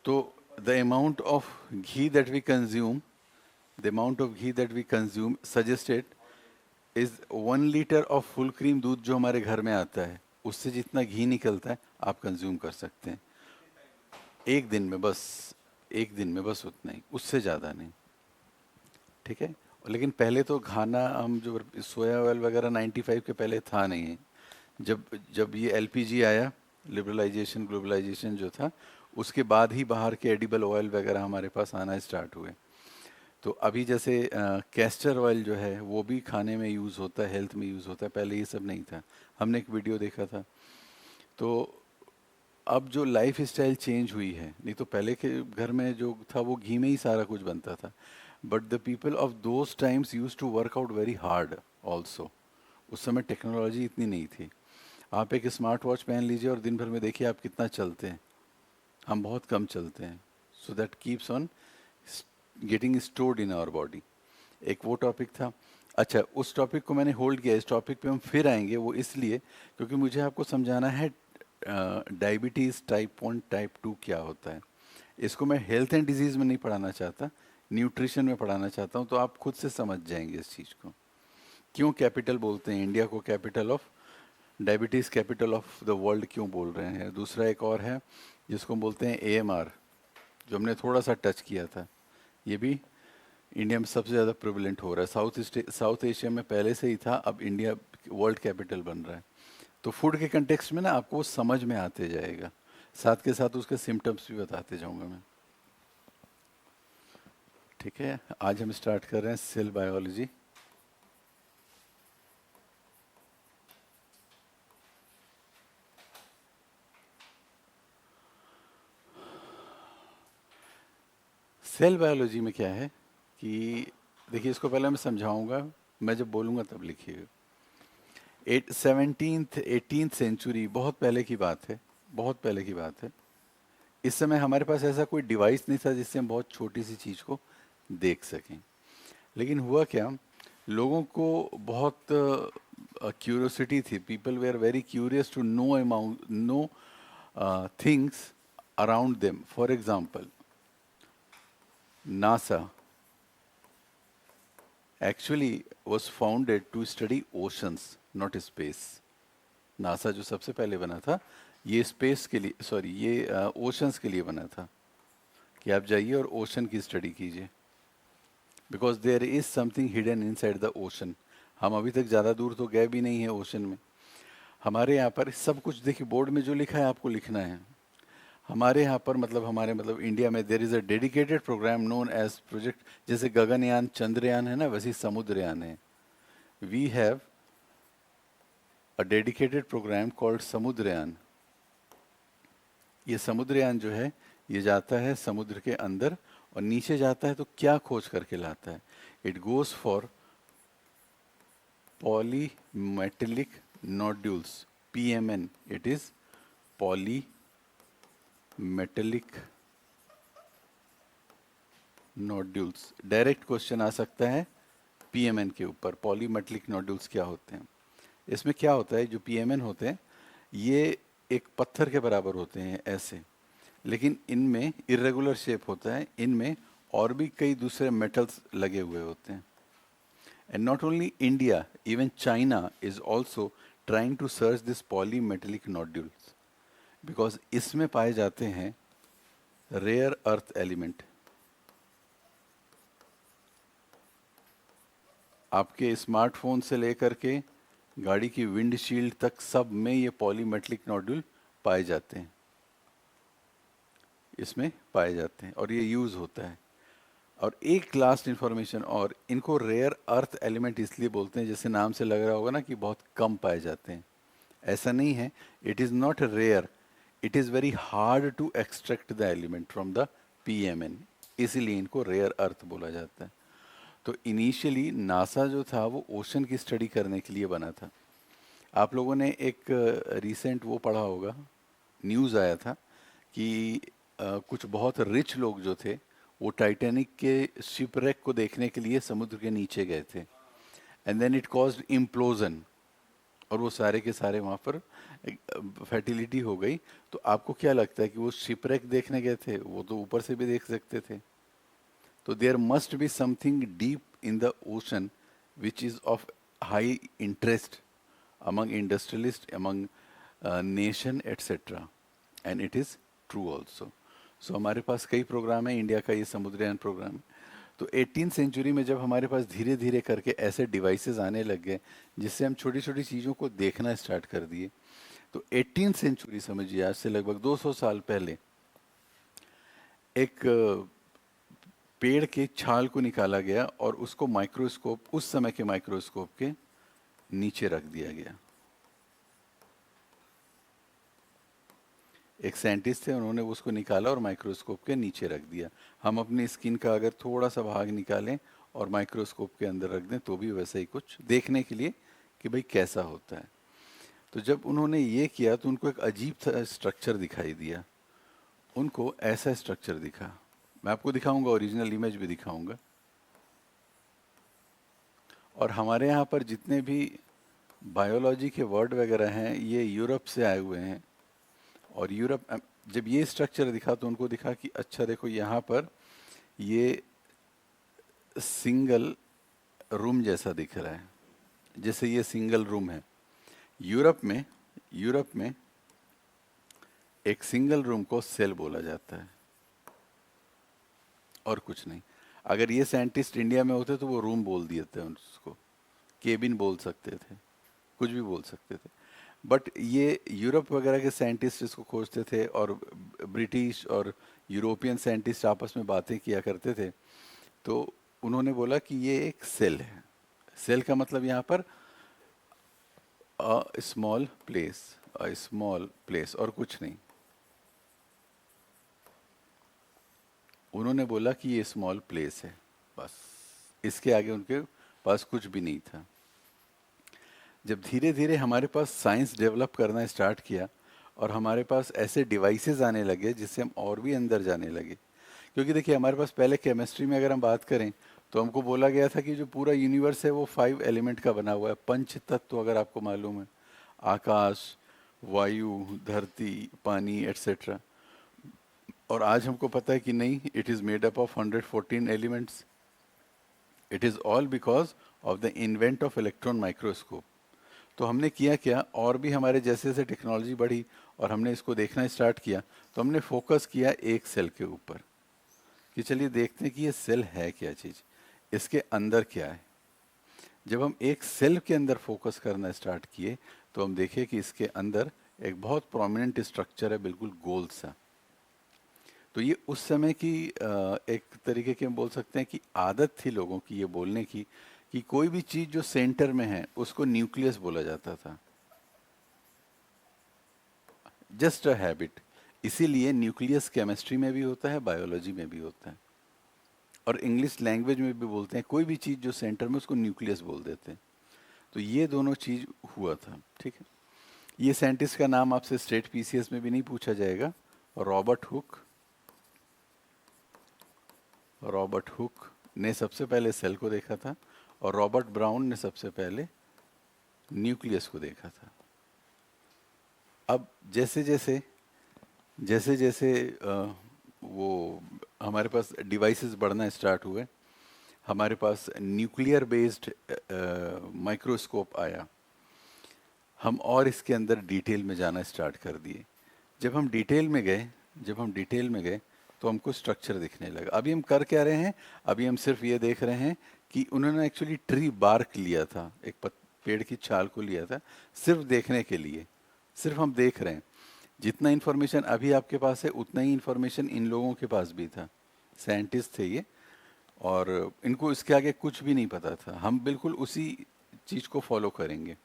तो the amount of ghee that we consume, the amount of ghee that we consume suggested is 1 litre of full cream दूध जो हमारे घर में आता है, उससे जितना घी निकलता है आप कंज्यूम कर सकते हैं एक दिन में बस। एक दिन में बस उतना ही, उससे ज़्यादा नहीं। ठीक है। लेकिन पहले तो खाना हम जो सोया ऑयल वगैरह 95 के पहले था नहीं है। जब जब ये एलपीजी आया, लिबरलाइजेशन ग्लोबलाइजेशन जो था, उसके बाद ही बाहर के एडिबल ऑयल वगैरह हमारे पास आना स्टार्ट हुए। तो अभी जैसे कैस्टर ऑयल जो है वो भी खाने में यूज़ होता है, हेल्थ में यूज़ होता है, पहले ये सब नहीं था। हमने एक वीडियो देखा था। तो अब जो लाइफ स्टाइल चेंज हुई है, नहीं तो पहले के घर में जो था वो घी में ही सारा कुछ बनता था। But the people of those times use to work out very hard also. उस समय टेक्नोलॉजी इतनी नहीं थी। आप एक स्मार्ट वॉच पहन लीजिए और दिन भर में देखिए आप कितना चलते हैं। हम बहुत कम चलते हैं। So that keeps on getting stored in our body. एक वो टॉपिक था। अच्छा, उस टॉपिक को मैंने होल्ड किया। इस टॉपिक पे हम फिर आएंगे, वो इसलिए क्योंकि मुझे आपको समझाना है डायबिटीज़ टाइप 1 टाइप 2 क्या होता है। इसको मैं हेल्थ एंड डिजीज़ में नहीं पढ़ाना चाहता, न्यूट्रिशन में पढ़ाना चाहता हूँ, तो आप खुद से समझ जाएंगे इस चीज़ को। क्यों कैपिटल बोलते हैं इंडिया को, capital of diabetes, capital of the world क्यों बोल रहे हैं। दूसरा एक और है जिसको हम बोलते हैं एएमआर, जो हमने थोड़ा सा टच किया था। ये भी इंडिया में सबसे ज़्यादा प्रिवलेंट हो रहा है। साउथ एशिया में पहले से ही था, अब इंडिया वर्ल्ड कैपिटल बन रहा है। तो फूड के कंटेक्स्ट में ना आपको वो समझ में आते जाएगा, साथ के साथ उसके सिम्टम्स भी बताते जाऊंगा मैं। ठीक है, आज हम स्टार्ट कर रहे हैं सेल बायोलॉजी। सेल बायोलॉजी में क्या है कि देखिए, इसको पहले मैं समझाऊंगा, मैं जब बोलूंगा तब लिखिएगा। 17th 18th सेंचुरी, बहुत पहले की बात है, बहुत पहले की बात है। इस समय हमारे पास ऐसा कोई डिवाइस नहीं था जिससे हम बहुत छोटी सी चीज़ को देख सकें। लेकिन हुआ क्या, लोगों को बहुत क्यूरियोसिटी थी। People we are very curious to know amount no things around them. For example, NASA actually was founded to study oceans, not space. NASA जो सबसे पहले बना था, ये स्पेस के लिए, सॉरी, ये ओशंस के लिए बना था कि आप जाइए और ओशन की स्टडी कीजिए। Because there is something hidden inside the ocean. हम अभी तक ज़्यादा दूर तो गए भी नहीं है ओशन में। हमारे यहाँ पर सब कुछ देखिए, बोर्ड में जो लिखा है आपको लिखना है। हमारे यहाँ पर मतलब इंडिया में there is a dedicated programme known as project. जैसे गगनयान चंद्रयान है ना, वैसे समुद्रयान है। We have a dedicated programme called Samudrayaan. ये समुद्रयान जो है, ये जाता है समुद्र के अंदर और नीचे जाता है तो क्या खोज करके लाता है। It goes for polymetallic nodules, PMN। It is polymetallic nodules. Direct question आ सकता है PMN के ऊपर, पॉलीमेटेलिक नोड्यूल्स क्या होते हैं। इसमें क्या होता है, जो PMN होते हैं ये एक पत्थर के बराबर होते हैं ऐसे, लेकिन इनमें इरेगुलर शेप होता है। इनमें और भी कई दूसरे मेटल्स लगे हुए होते हैं। And not only India, even China is also trying to search this polymetallic nodules, because इसमें पाए जाते हैं रेयर अर्थ एलिमेंट। आपके स्मार्टफोन से लेकर के गाड़ी की विंडशील्ड तक सब में ये पॉलीमेटेलिक नोड्यूल पाए जाते हैं, इसमें पाए जाते हैं और ये यूज़ होता है। और एक लास्ट इन्फॉर्मेशन, और इनको रेयर अर्थ एलिमेंट इसलिए बोलते हैं, जैसे नाम से लग रहा होगा ना कि बहुत कम पाए जाते हैं। ऐसा नहीं है, it is not rare, it is very hard to extract the element from the PMN, इसीलिए इनको रेयर अर्थ बोला जाता है। तो इनिशियली नासा जो था वो ओशन की स्टडी करने के लिए बना था। आप लोगों ने एक रिसेंट वो पढ़ा होगा, न्यूज़ आया था कि कुछ बहुत रिच लोग जो थे वो टाइटैनिक के शिपरेक को देखने के लिए समुद्र के नीचे गए थे, and then it caused implosion. और वो सारे के सारे वहाँ पर फर्टिलिटी हो गई। तो आपको क्या लगता है कि वो शिपरेक देखने गए थे? वो तो ऊपर से भी देख सकते थे। तो there must be something deep in the ocean which is of high interest among industrialists, among nation, etc. And it is true also. So हमारे पास कई प्रोग्राम है, इंडिया का ये समुद्रयान प्रोग्राम। तो 18 सेंचुरी में जब हमारे पास धीरे धीरे करके ऐसे डिवाइसेस आने लग गए जिससे हम छोटी छोटी चीज़ों को देखना स्टार्ट कर दिए, तो 18 सेंचुरी समझिए, आज से लगभग 200 साल पहले एक पेड़ के छाल को निकाला गया और उसको माइक्रोस्कोप, उस समय के माइक्रोस्कोप के नीचे रख दिया गया। एक साइंटिस्ट थे, उन्होंने उसको निकाला और माइक्रोस्कोप के नीचे रख दिया। हम अपनी स्किन का अगर थोड़ा सा भाग निकालें और माइक्रोस्कोप के अंदर रख दें तो भी वैसा ही कुछ देखने के लिए कि भाई कैसा होता है। तो जब उन्होंने ये किया तो उनको एक अजीब सा स्ट्रक्चर दिखाई दिया। उनको ऐसा स्ट्रक्चर दिखा, मैं आपको दिखाऊंगा, ओरिजिनल इमेज भी दिखाऊंगा। और हमारे यहाँ पर जितने भी बायोलॉजी के वर्ड वगैरह हैं ये यूरोप से आए हुए हैं। और यूरोप, जब ये स्ट्रक्चर दिखा तो उनको दिखा कि अच्छा देखो यहाँ पर ये सिंगल रूम जैसा दिख रहा है, जैसे ये सिंगल रूम है। यूरोप में एक सिंगल रूम को सेल बोला जाता है और कुछ नहीं। अगर ये साइंटिस्ट इंडिया में होते तो वो रूम बोल दिए थे, उसको केबिन बोल सकते थे, कुछ भी बोल सकते थे। बट ये यूरोप वगैरह के साइंटिस्ट इसको खोजते थे और ब्रिटिश और यूरोपियन साइंटिस्ट आपस में बातें किया करते थे। तो उन्होंने बोला कि ये एक सेल है। सेल का मतलब यहाँ पर अ स्मॉल प्लेस और कुछ नहीं। उन्होंने बोला कि ये स्मॉल प्लेस है, बस। इसके आगे उनके पास कुछ भी नहीं था। जब धीरे धीरे हमारे पास साइंस डेवलप करना स्टार्ट किया और हमारे पास ऐसे डिवाइसेस आने लगे जिससे हम और भी अंदर जाने लगे। क्योंकि देखिए हमारे पास पहले केमिस्ट्री में अगर हम बात करें तो हमको बोला गया था कि जो पूरा यूनिवर्स है वो 5 एलिमेंट का बना हुआ है, पंच तत्व, अगर आपको मालूम है, आकाश, वायु, धरती, पानी, एटसेट्रा। और आज हमको पता है कि नहीं, it is made up of 114 elements. It is all because of the invent of electron microscope. तो हमने किया क्या, और भी हमारे जैसे जैसे टेक्नोलॉजी बढ़ी और हमने इसको देखना स्टार्ट किया तो हमने फोकस किया एक सेल के ऊपर कि चलिए देखते हैं कि ये सेल है क्या चीज़, इसके अंदर क्या है। जब हम एक सेल के अंदर फोकस करना स्टार्ट किए तो हम देखे कि इसके अंदर एक बहुत प्रोमिनेंट स्ट्रक्चर है, बिल्कुल गोल सा। तो ये उस समय की एक तरीके की हम बोल सकते हैं कि आदत थी लोगों की ये बोलने की कि कोई भी चीज़ जो सेंटर में है उसको न्यूक्लियस बोला जाता था, जस्ट अ हैबिट। इसीलिए न्यूक्लियस केमिस्ट्री में भी होता है, बायोलॉजी में भी होता है, और इंग्लिश लैंग्वेज में भी बोलते हैं। कोई भी चीज़ जो सेंटर में उसको न्यूक्लियस बोल देते हैं। तो ये दोनों चीज़ हुआ था, ठीक है। ये साइंटिस्ट का नाम आपसे स्टेट पीसीएस में भी नहीं पूछा जाएगा। Robert Hooke. रॉबर्ट हुक ने सबसे पहले सेल को देखा था और रॉबर्ट ब्राउन ने सबसे पहले न्यूक्लियस को देखा था। अब जैसे जैसे जैसे जैसे वो हमारे पास डिवाइसेस बढ़ना स्टार्ट हुए, हमारे पास न्यूक्लियर बेस्ड माइक्रोस्कोप आया, हम और इसके अंदर डिटेल में जाना स्टार्ट कर दिए। जब हम डिटेल में गए तो हमको स्ट्रक्चर दिखने लगा। अभी हम कर क्या रहे हैं, अभी हम सिर्फ ये देख रहे हैं कि उन्होंने एक्चुअली ट्री बार्क लिया था, एक पेड़ की छाल को लिया था सिर्फ देखने के लिए। सिर्फ हम देख रहे हैं। जितना इन्फॉर्मेशन अभी आपके पास है उतना ही इन्फॉर्मेशन इन लोगों के पास भी था। साइंटिस्ट थे ये और इनको इसके आगे कुछ भी नहीं पता था। हम बिल्कुल उसी चीज़ को फॉलो करेंगे।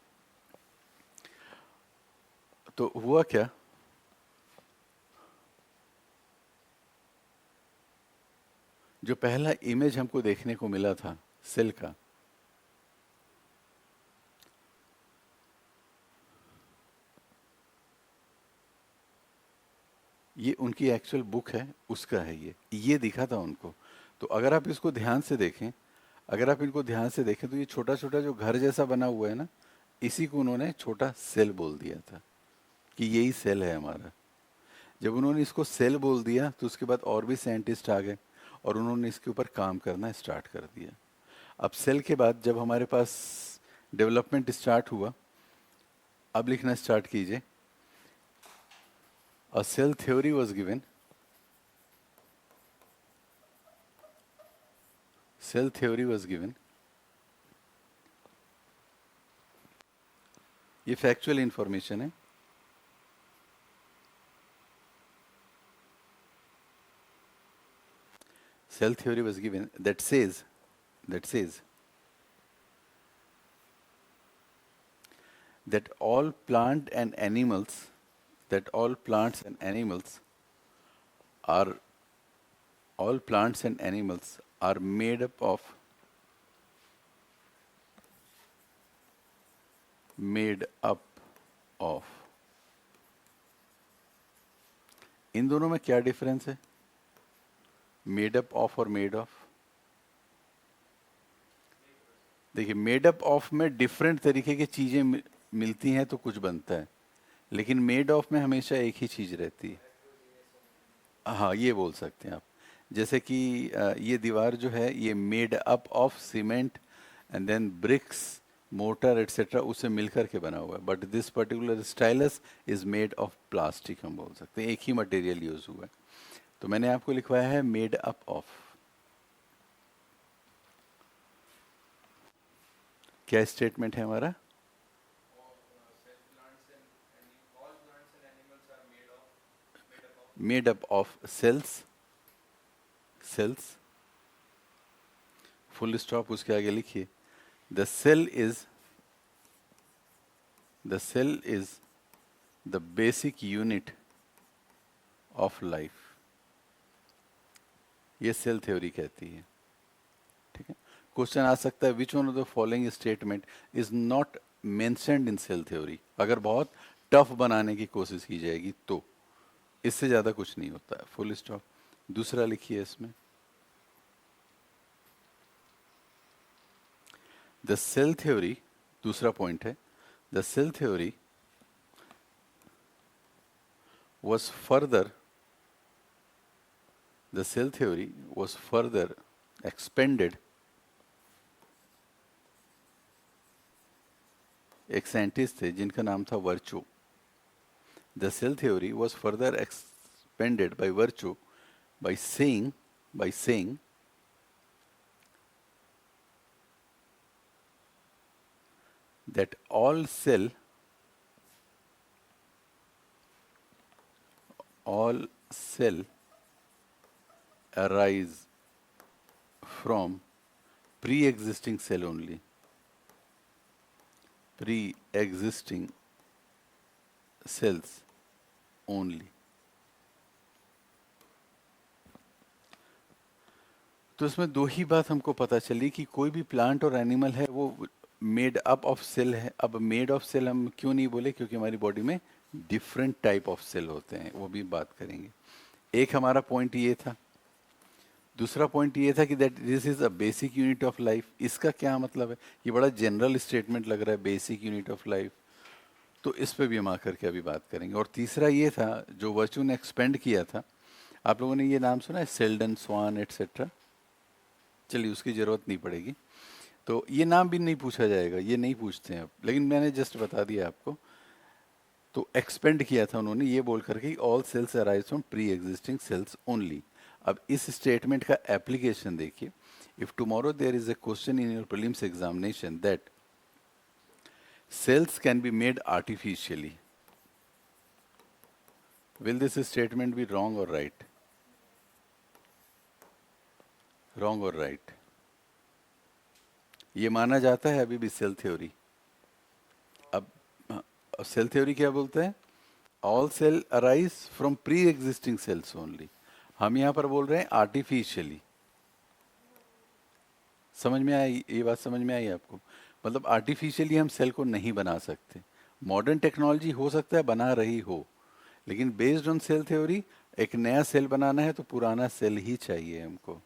तो हुआ क्या, जो पहला इमेज हमको देखने को मिला था सेल का, ये उनकी एक्चुअल बुक है, उसका है ये दिखा था उनको। तो अगर आप इसको ध्यान से देखें, अगर आप इनको ध्यान से देखें तो ये छोटा छोटा जो घर जैसा बना हुआ है ना, इसी को उन्होंने छोटा सेल बोल दिया था कि यही सेल है हमारा। जब उन्होंने इसको सेल बोल दिया तो उसके बाद और भी साइंटिस्ट आ गए और उन्होंने इसके ऊपर काम करना स्टार्ट कर दिया। अब सेल के बाद जब हमारे पास डेवलपमेंट स्टार्ट हुआ, अब लिखना स्टार्ट कीजिए। A cell theory was given, cell theory was given. ये फैक्चुअल इंफॉर्मेशन है। Cell theory was given that says that all plant and animals that are all plants and animals are made up of। इन दोनों में क्या difference है, made up of और made of? देखिए, made up of में different तरीके की चीजें मिलती हैं तो कुछ बनता है, लेकिन मेड ऑफ में हमेशा एक ही चीज रहती है। हाँ, ये बोल सकते हैं आप। जैसे कि ये दीवार जो है ये made up of cement and then bricks, mortar etcetera उससे मिलकर के बना हुआ है, but this particular stylus is made of plastic, हम बोल सकते हैं। एक ही मटेरियल यूज हुआ है, तो मैंने आपको लिखवाया है मेड अप ऑफ। क्या स्टेटमेंट है हमारा? Made up of cells, full stop, उसके आगे लिखिए the cell is the basic unit of life. ये सेल थ्योरी कहती है, ठीक है। क्वेश्चन आ सकता है which one of the following statement is not mentioned in cell theory. अगर बहुत टफ बनाने की कोशिश की जाएगी तो, इससे ज्यादा कुछ नहीं होता है, फुल स्टॉप। दूसरा लिखिए इसमें, द सेल थ्योरी, दूसरा पॉइंट है, the cell theory was further expanded। एक साइंटिस्ट थे जिनका नाम था Virchow. The cell theory was further expanded by Virchow by saying that all cell arise from pre-existing cell only, pre-existing cells only। तो इसमें दो ही बात हमको पता चली कि कोई भी प्लांट और एनिमल है वो मेड अप ऑफ सेल है। अब मेड ऑफ सेल हम क्यों नहीं बोले, क्योंकि हमारी बॉडी में डिफरेंट टाइप ऑफ सेल होते हैं, वो भी बात करेंगे। एक हमारा पॉइंट ये था। दूसरा पॉइंट ये था कि that this is a basic unit of life. इसका क्या मतलब है? ये बड़ा जनरल स्टेटमेंट लग रहा है, बेसिक यूनिट ऑफ लाइफ, तो इस पे भी हम आकर के अभी बात करेंगे। और तीसरा ये था जो वर्चू ने एक्सपेंड किया था, आप लोगों ने ये नाम सुना है, सेल्डन, स्वान एटसेट्रा। चलिए, उसकी ज़रूरत नहीं पड़ेगी, तो ये नाम भी नहीं पूछा जाएगा, ये नहीं पूछते हैं अब, लेकिन मैंने जस्ट बता दिया आपको। तो एक्सपेंड किया था उन्होंने ये बोल करके all cells arise from pre existing cells only. अब इस स्टेटमेंट का एप्लीकेशन देखिए। If tomorrow there is a question in your prelims examination that cells can be made artificially, will this statement be wrong or right? Wrong or right? ये माना जाता है अभी भी सेल थ्योरी। अब सेल थ्योरी क्या बोलते हैं? All cell arise from pre existing cells only. हम यहाँ पर बोल रहे हैं आर्टिफिशियली। समझ में आई ये बात? समझ में आई आपको? मतलब आर्टिफिशियली हम सेल को नहीं बना सकते। मॉडर्न टेक्नोलॉजी हो सकता है बना रही हो, लेकिन बेस्ड ऑन सेल थ्योरी एक नया सेल बनाना है तो पुराना सेल ही चाहिए हमको।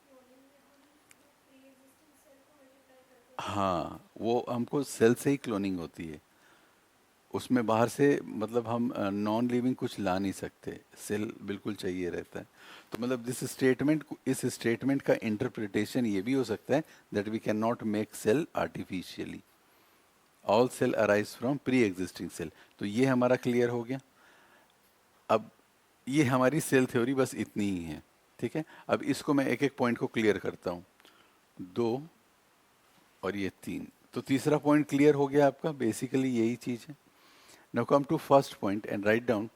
हाँ, वो हमको सेल से ही क्लोनिंग होती है। उसमें बाहर से मतलब हम नॉन लिविंग कुछ ला नहीं सकते, सेल बिल्कुल चाहिए रहता है। तो मतलब दिस स्टेटमेंट, इस स्टेटमेंट का इंटरप्रिटेशन ये भी हो सकता है that we can not make cell artificially, all cell arise from pre existing cell. तो ये हमारा क्लियर हो गया। अब ये हमारी सेल थ्योरी बस इतनी ही है, ठीक है। अब इसको मैं एक एक पॉइंट को क्लियर करता हूँ। दो और ये तीन, तो तीसरा पॉइंट क्लियर हो गया आपका, बेसिकली यही चीज है। Now come to first point and write down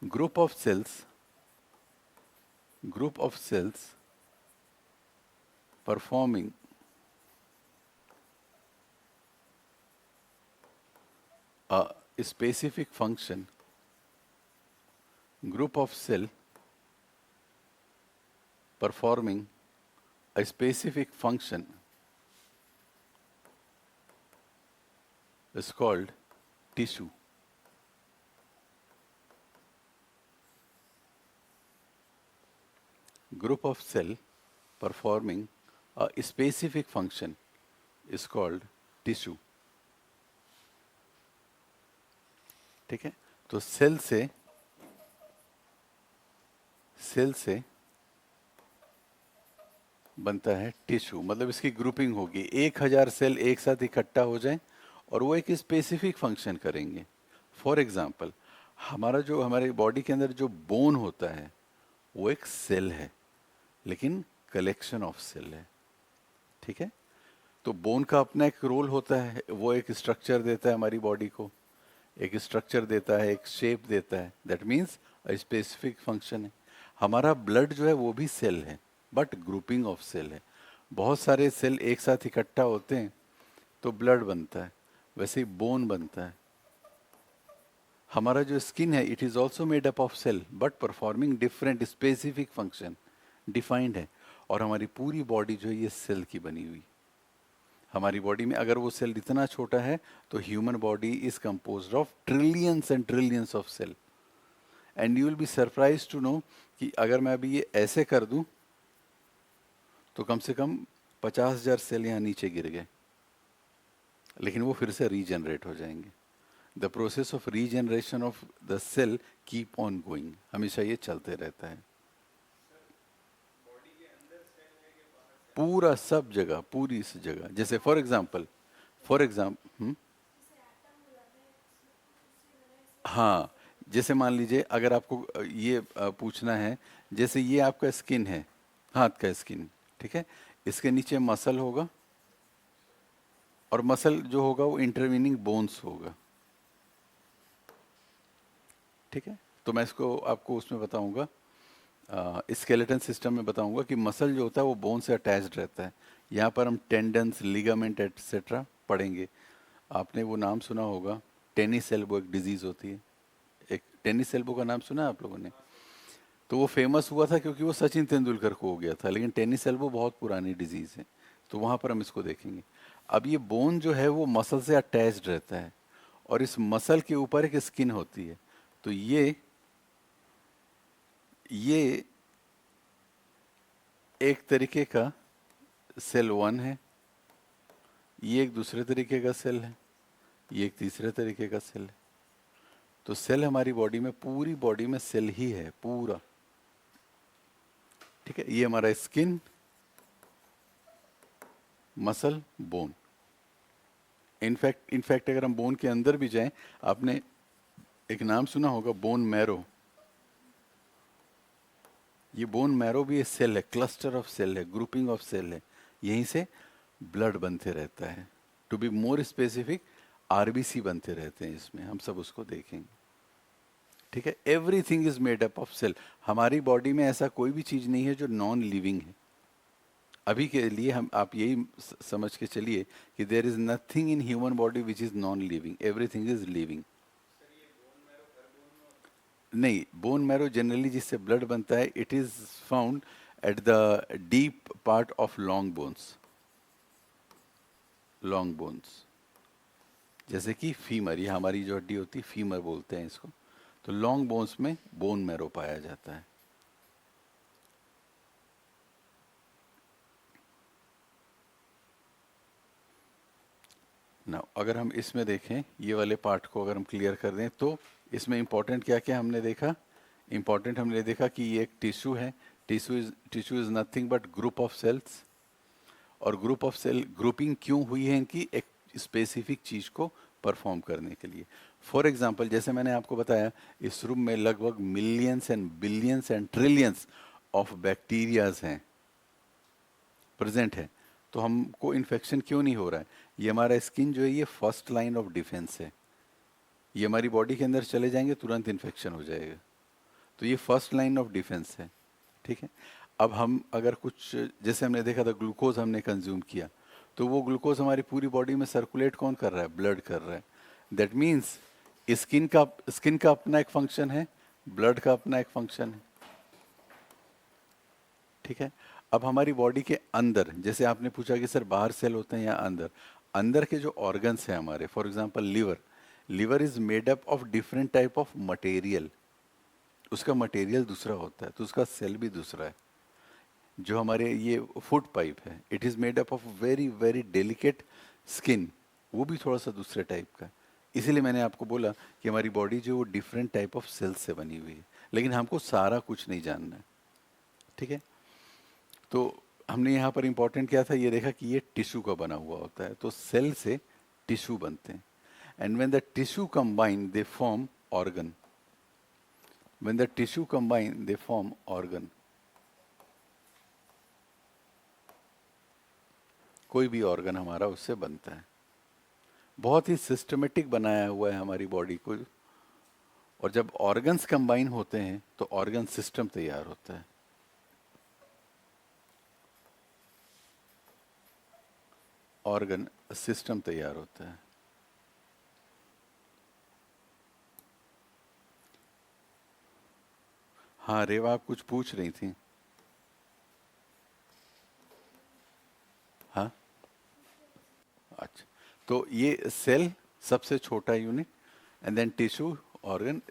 group of cells, group of cells performing a specific function, group of cell performing a specific function is called tissue. Group of cell performing a specific function is called tissue. ठीक है। तो cell से बनता है tissue, मतलब इसकी grouping होगी, 1000 cell एक साथ इकट्ठा हो जाएं और वो एक स्पेसिफिक फंक्शन करेंगे। फॉर एग्जाम्पल, हमारे बॉडी के अंदर जो बोन होता है वो एक सेल है, लेकिन कलेक्शन ऑफ सेल है, ठीक है। तो बोन का अपना एक रोल होता है, वो एक स्ट्रक्चर देता है हमारी बॉडी को, एक स्ट्रक्चर देता है, एक शेप देता है, that means a specific function है। हमारा ब्लड जो है वो भी सेल है, बट ग्रुपिंग ऑफ सेल है। बहुत सारे सेल एक साथ इकट्ठा होते हैं तो ब्लड बनता है, वैसे ही बोन बनता है। हमारा जो स्किन है it is also made up of cell but performing different specific function, defined है। और हमारी पूरी बॉडी जो है ये सेल की बनी हुई। हमारी बॉडी में अगर वो सेल इतना छोटा है तो human body is composed of trillions and trillions of cell. And you will be surprise to know कि अगर मैं अभी ये ऐसे कर दूं तो कम से कम 50,000 सेल यहाँ नीचे गिर गए, लेकिन वो फिर से रीजनरेट हो जाएंगे। The process of regeneration of the cell keep on going, हमेशा ये चलते रहता है। पूरा सब जगह, पूरी इस जगह, जैसे फॉर एग्जाम्पल हाँ, जैसे मान लीजिए अगर आपको ये पूछना है, जैसे ये आपका स्किन है, हाथ का स्किन, ठीक है। इसके नीचे मसल होगा और मसल जो होगा वो इंटरवीनिंग बोन्स होगा, ठीक है। तो मैं इसको आपको उसमें बताऊंगा, स्केलेटन सिस्टम में बताऊंगा कि मसल जो होता है वो बोन से अटैच्ड रहता है। यहाँ पर हम टेंडन्स, लिगामेंट एटसेट्रा पढ़ेंगे। आपने वो नाम सुना होगा, टेनिस एल्बो एक डिजीज होती है, एक टेनिस एल्बो का नाम सुना है आप लोगों ने? तो वो फेमस हुआ था क्योंकि वो सचिन तेंदुलकर को हो गया था, लेकिन टेनिस एल्बो बहुत पुरानी डिजीज है, तो वहाँ पर हम इसको देखेंगे। अब ये बोन जो है वो मसल से अटैच्ड रहता है और इस मसल के ऊपर एक स्किन होती है। तो ये एक तरीके का सेल वन है, ये एक दूसरे तरीके का सेल है, ये एक तीसरे तरीके का सेल है। तो सेल हमारी बॉडी में, पूरी बॉडी में सेल ही है पूरा, ठीक है। ये हमारा स्किन, मसल, बोन। इनफैक्ट अगर हम बोन के अंदर भी जाएं, आपने एक नाम सुना होगा बोन मैरो। ये बोन मैरो भी एक सेल है, क्लस्टर ऑफ सेल है, ग्रुपिंग ऑफ सेल है, यहीं से ब्लड बनते रहता है। To be more specific, RBC बनते रहते हैं इसमें, हम सब उसको देखेंगे, ठीक है। Everything is made up of cell. हमारी बॉडी में ऐसा कोई भी चीज नहीं है जो नॉन लिविंग है। अभी के लिए हम आप यही समझ के चलिए कि there is nothing in human body which is non living, everything is living. नहीं, बोन मैरो जनरली जिससे ब्लड बनता है it is found at the deep part of long bones, long bones, जैसे कि फीमर, ये हमारी जो हड्डी होती है फीमर बोलते हैं इसको। तो लॉन्ग बोन्स में बोन मैरो पाया जाता है। ना अगर हम इसमें देखें, ये वाले पार्ट को अगर हम क्लियर कर दें, तो इसमें इंपॉर्टेंट क्या क्या हमने देखा? इंपॉर्टेंट हमने देखा कि ये एक टिश्यू है। Tissue is nothing but group of cells. और ग्रुप ऑफ सेल ग्रुपिंग क्यों हुई है इनकी? एक स्पेसिफिक चीज को परफॉर्म करने के लिए। फॉर एग्जाम्पल, जैसे मैंने आपको बताया, इस रूम में लगभग millions and billions and trillions of bacterias हैं, प्रेजेंट है। तो हमको इन्फेक्शन क्यों नहीं हो रहा है? ये हमारा स्किन जो है, ये फर्स्ट लाइन ऑफ डिफेंस है। ये हमारी बॉडी के अंदर चले जाएंगे, तुरंत इन्फेक्शन हो जाएगा। तो ये फर्स्ट लाइन ऑफ डिफेंस है, ठीक है। अब हम अगर कुछ, जैसे हमने देखा था, ग्लूकोज हमने कंज्यूम किया, तो वो ग्लूकोज हमारी पूरी बॉडी में सर्कुलेट कौन कर रहा है? ब्लड कर रहा है। दैट मीन्स स्किन का अपना एक फंक्शन है, ब्लड का अपना एक फंक्शन है, ठीक है। अब हमारी बॉडी के अंदर, जैसे आपने पूछा कि सर बाहर सेल होते हैं या अंदर, अंदर के जो ऑर्गन्स हैं हमारे, for example liver, liver is made up of different type of material. उसका मटेरियल दूसरा होता है, तो उसका सेल भी दूसरा है। जो हमारे ये फूड पाइप है, it is made up of very very delicate skin, वो भी थोड़ा सा दूसरे टाइप का है। इसीलिए मैंने आपको बोला कि हमारी बॉडी जो वो डिफरेंट टाइप ऑफ सेल्स से बनी हुई है, लेकिन हमको सारा कुछ नहीं जानना है, ठीक है। तो हमने यहाँ पर इंपॉर्टेंट क्या था, ये देखा कि ये टिश्यू का बना हुआ होता है, तो सेल से टिश्यू बनते हैं। And when the tissue combine they form organ. When the tissue combine they form organ. कोई भी ऑर्गन हमारा उससे बनता है। बहुत ही सिस्टमेटिक बनाया हुआ है हमारी बॉडी को। और जब ऑर्गन्स कंबाइन होते हैं तो ऑर्गन सिस्टम तैयार होता है। ऑर्गन सिस्टम तैयार होता है। हाँ रेवा, आप कुछ पूछ रही थी? हाँ, अच्छा। तो ये सेल सबसे छोटा unit, and then tissue, organ.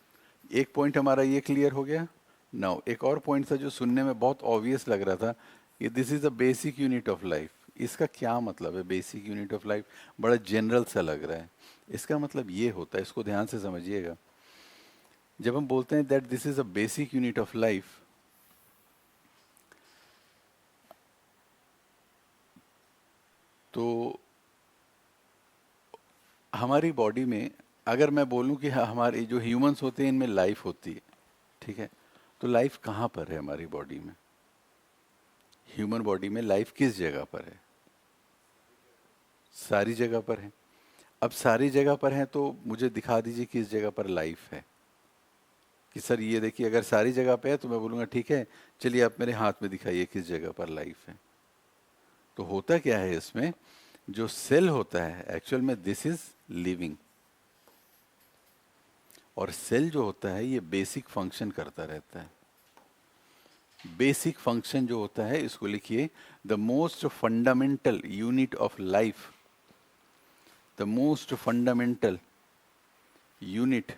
एक पॉइंट हमारा ये क्लियर हो गया। नाउ एक और पॉइंट था जो सुनने में बहुत ऑब्वियस लग रहा था, कि this is a basic unit of life. इसका क्या मतलब है बेसिक यूनिट ऑफ लाइफ? बड़ा जनरल सा लग रहा है। इसका मतलब ये होता है, इसको ध्यान से समझिएगा। जब हम बोलते हैं that this is a basic unit of life, तो हमारी बॉडी में, अगर मैं बोलूं कि हमारे जो ह्यूमंस होते हैं इनमें लाइफ होती है, ठीक है, तो लाइफ कहाँ पर है हमारी बॉडी में? ह्यूमन बॉडी में लाइफ किस जगह पर है? सारी जगह पर है। अब सारी जगह पर है तो मुझे दिखा दीजिए किस जगह पर लाइफ है। कि सर ये देखिए, अगर सारी जगह पे है तो मैं बोलूँगा ठीक है, चलिए आप मेरे हाथ में दिखाइए किस जगह पर लाइफ है। तो होता क्या है इसमें, जो सेल होता है एक्चुअल में दिस इज लिविंग। और सेल जो होता है ये बेसिक फंक्शन करता रहता है। बेसिक फंक्शन जो होता है, इसको लिखिए, the most fundamental unit of life, the most fundamental unit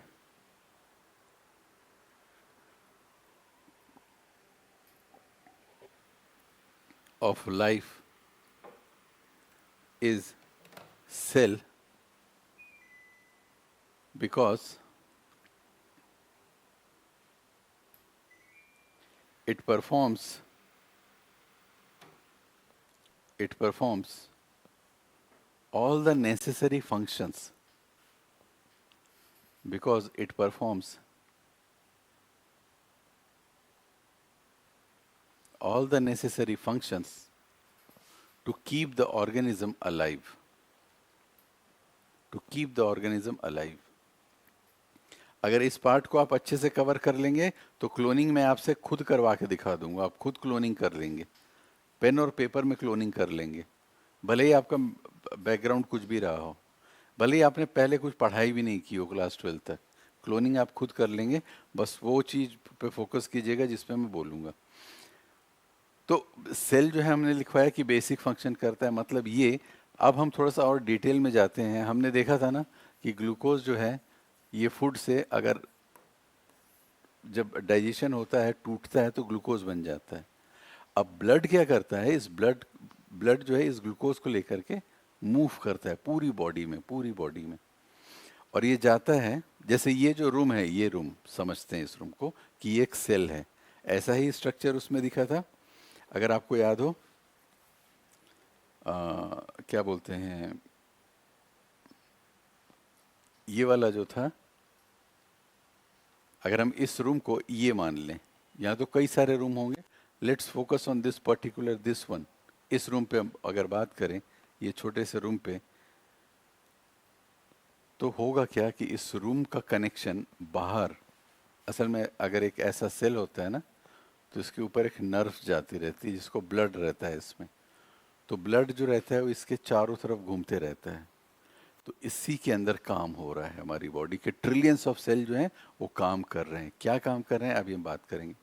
of life is cell, because it performs it performs all the necessary functions, because it performs all the necessary functions to keep the organism alive, to keep the organism alive. अगर इस part को आप अच्छे से cover कर लेंगे तो cloning मैं आपसे खुद करवा के दिखा दूंगा, आप खुद क्लोनिंग कर लेंगे, पेन और पेपर में क्लोनिंग कर लेंगे। भले ही आपका बैकग्राउंड कुछ भी रहा हो, भले ही आपने पहले कुछ पढ़ाई भी नहीं की हो क्लास 12 तक, क्लोनिंग आप खुद कर लेंगे। बस वो चीज़ पे फोकस कीजिएगा जिसपे मैं बोलूँगा। तो सेल जो है हमने लिखवाया कि बेसिक फंक्शन करता है, मतलब ये। अब हम थोड़ा सा और डिटेल में जाते हैं। हमने देखा था ना कि ग्लूकोज जो है, ये फूड से अगर जब डाइजेशन होता है, टूटता है, तो ग्लूकोज बन जाता है। अब ब्लड क्या करता है, इस ब्लड ब्लड जो है इस ग्लूकोज को लेकर के मूव करता है पूरी बॉडी में, पूरी बॉडी में। और ये जाता है, जैसे ये जो रूम है, ये रूम समझते हैं इस रूम को कि ये एक सेल है। ऐसा ही स्ट्रक्चर उसमें दिखा था, अगर आपको याद हो, क्या बोलते हैं, ये वाला जो था, अगर हम इस रूम को ये मान लें, यहाँ तो कई सारे रूम होंगे, let's focus on this particular this one. इस रूम पे हम अगर बात करें, ये छोटे से रूम पे, तो होगा क्या कि इस रूम का कनेक्शन बाहर, असल में अगर एक ऐसा सेल होता है ना, तो इसके ऊपर एक नर्व जाती रहती है जिसको ब्लड रहता है इसमें। तो ब्लड जो रहता है वो इसके चारों तरफ घूमते रहता है। तो इसी के अंदर काम हो रहा है, हमारी बॉडी के ट्रिलियंस ऑफ सेल जो हैं वो काम कर रहे हैं। क्या काम कर रहे हैं अभी हम बात करेंगे।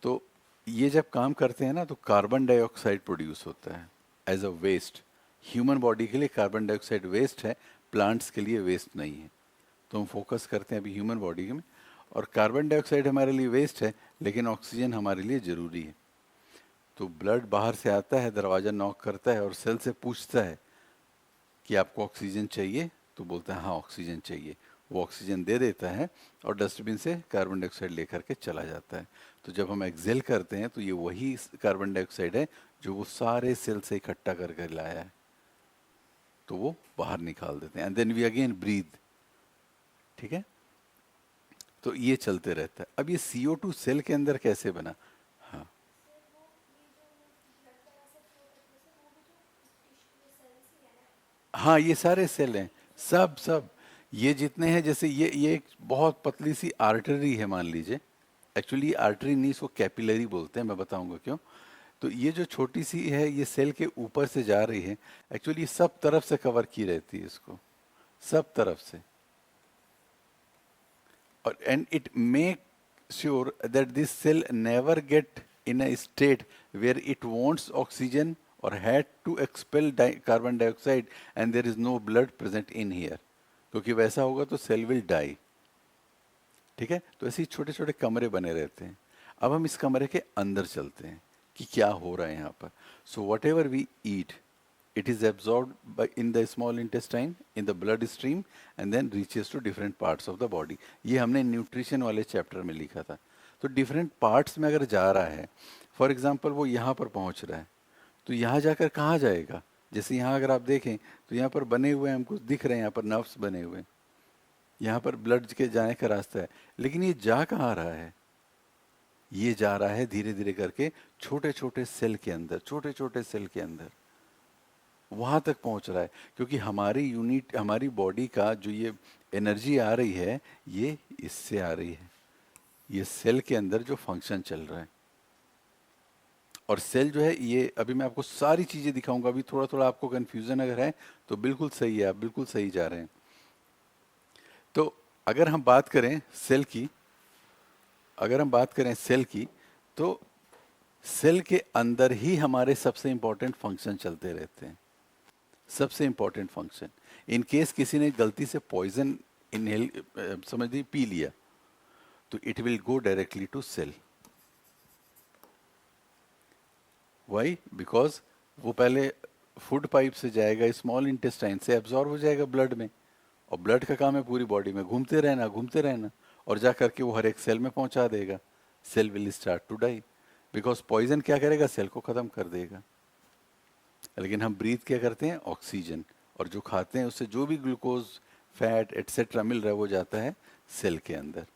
तो ये जब काम करते हैं ना, तो कार्बन डाइऑक्साइड प्रोड्यूस होता है as a waste. Human body के लिए कार्बन डाइऑक्साइड वेस्ट है, प्लांट्स के लिए वेस्ट नहीं है। तो हम फोकस करते हैं अभी ह्यूमन बॉडी में, और कार्बन डाइऑक्साइड हमारे लिए वेस्ट है, लेकिन ऑक्सीजन हमारे लिए ज़रूरी है। तो ब्लड बाहर से आता है, दरवाज़ा नॉक करता है और सेल से पूछता है कि आपको ऑक्सीजन चाहिए, तो बोलता है हाँ ऑक्सीजन चाहिए। वो ऑक्सीजन दे देता है और डस्टबिन से कार्बन डाइऑक्साइड लेकर के चला जाता है। तो जब हम एक्सेल करते हैं तो ये वही कार्बन डाइऑक्साइड है जो वो सारे सेल से इकट्ठा करके लाया है, तो वो बाहर निकाल देते हैं, and then we again breathe. ठीक है, तो ये चलते रहता है। अब ये CO2 सेल के अंदर कैसे बना? हाँ हाँ, ये सारे सेल हैं, सब सब ये जितने हैं, जैसे ये एक बहुत पतली सी आर्टरी है मान लीजिए। एक्चुअली आर्टरी नहीं, इसको कैपिलरी बोलते हैं, मैं बताऊंगा क्यों। तो ये जो छोटी सी है, ये सेल के ऊपर से जा रही है, एक्चुअली सब तरफ से कवर की रहती है इसको, सब तरफ से। और and it make sure that this cell never get in a state where it wants oxygen or had to expel carbon dioxide and there is no blood present in here, क्योंकि वैसा होगा तो सेल विल डाई। ठीक है, तो ऐसे ही छोटे छोटे कमरे बने रहते हैं। अब हम इस कमरे के अंदर चलते हैं कि क्या हो रहा है यहाँ पर। So whatever we eat, it is absorbed in the small intestine, in the blood stream, and then reaches to different parts of the body. ये हमने न्यूट्रिशन वाले चैप्टर में लिखा था। तो डिफरेंट पार्ट्स में अगर जा रहा है, फॉर एग्जांपल वो यहाँ पर पहुँच रहा है, तो यहाँ जाकर कहाँ जाएगा? जैसे यहाँ अगर आप देखें तो यहाँ पर बने हुए हैं, हमको दिख रहे हैं, यहाँ पर नर्व्स बने हुए हैं, यहाँ पर ब्लड के जाने का रास्ता है, लेकिन ये जा कहाँ रहा है? ये जा रहा है धीरे धीरे करके छोटे छोटे सेल के अंदर, छोटे छोटे सेल के अंदर वहाँ तक पहुँच रहा है। क्योंकि हमारी यूनिट, हमारी बॉडी का जो ये एनर्जी आ रही है, ये इससे आ रही है, ये सेल के अंदर जो फंक्शन चल रहा है। और सेल जो है ये, अभी मैं आपको सारी चीज़ें दिखाऊंगा। अभी थोड़ा थोड़ा आपको कन्फ्यूज़न अगर है तो बिल्कुल सही है, आप बिल्कुल सही जा रहे हैं। तो अगर हम बात करें सेल की, अगर हम बात करें सेल की, तो सेल के अंदर ही हमारे सबसे इंपॉर्टेंट फंक्शन चलते रहते हैं, सबसे इंपॉर्टेंट फंक्शन। इन केस किसी ने गलती से पॉइजन इनहेल समझ ली पी लिया, तो it will go directly to cell. Why? Because वो पहले फूड पाइप से जाएगा, स्मॉल इंटेस्टाइन से एब्जॉर्ब हो जाएगा ब्लड में, और ब्लड का काम है पूरी बॉडी में घूमते रहना, घूमते रहना, और जा करके वो हर एक सेल में पहुंचा देगा। Cell will start to die, because poison क्या करेगा? सेल को खत्म कर देगा। लेकिन हम ब्रीथ क्या करते हैं? ऑक्सीजन, और जो खाते हैं उससे जो भी ग्लूकोज, फैट एटसेट्रा मिल रहा है वो जाता है सेल के अंदर।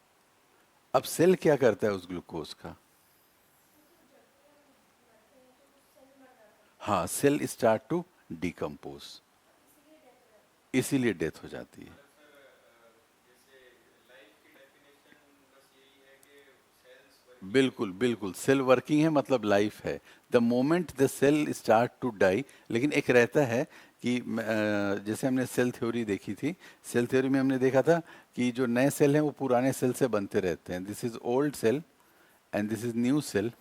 अब सेल क्या करता है उस ग्लूकोज का? हाँ, सेल स्टार्ट टू डिकम्पोज, इसीलिए डेथ हो जाती है। बिल्कुल बिल्कुल, सेल वर्किंग है मतलब लाइफ है। The moment the cell start to die, लेकिन एक रहता है कि जैसे हमने सेल थ्योरी देखी थी, सेल थ्योरी में हमने देखा था कि जो नए सेल हैं वो पुराने सेल से बनते रहते हैं। This is old cell and this is new cell.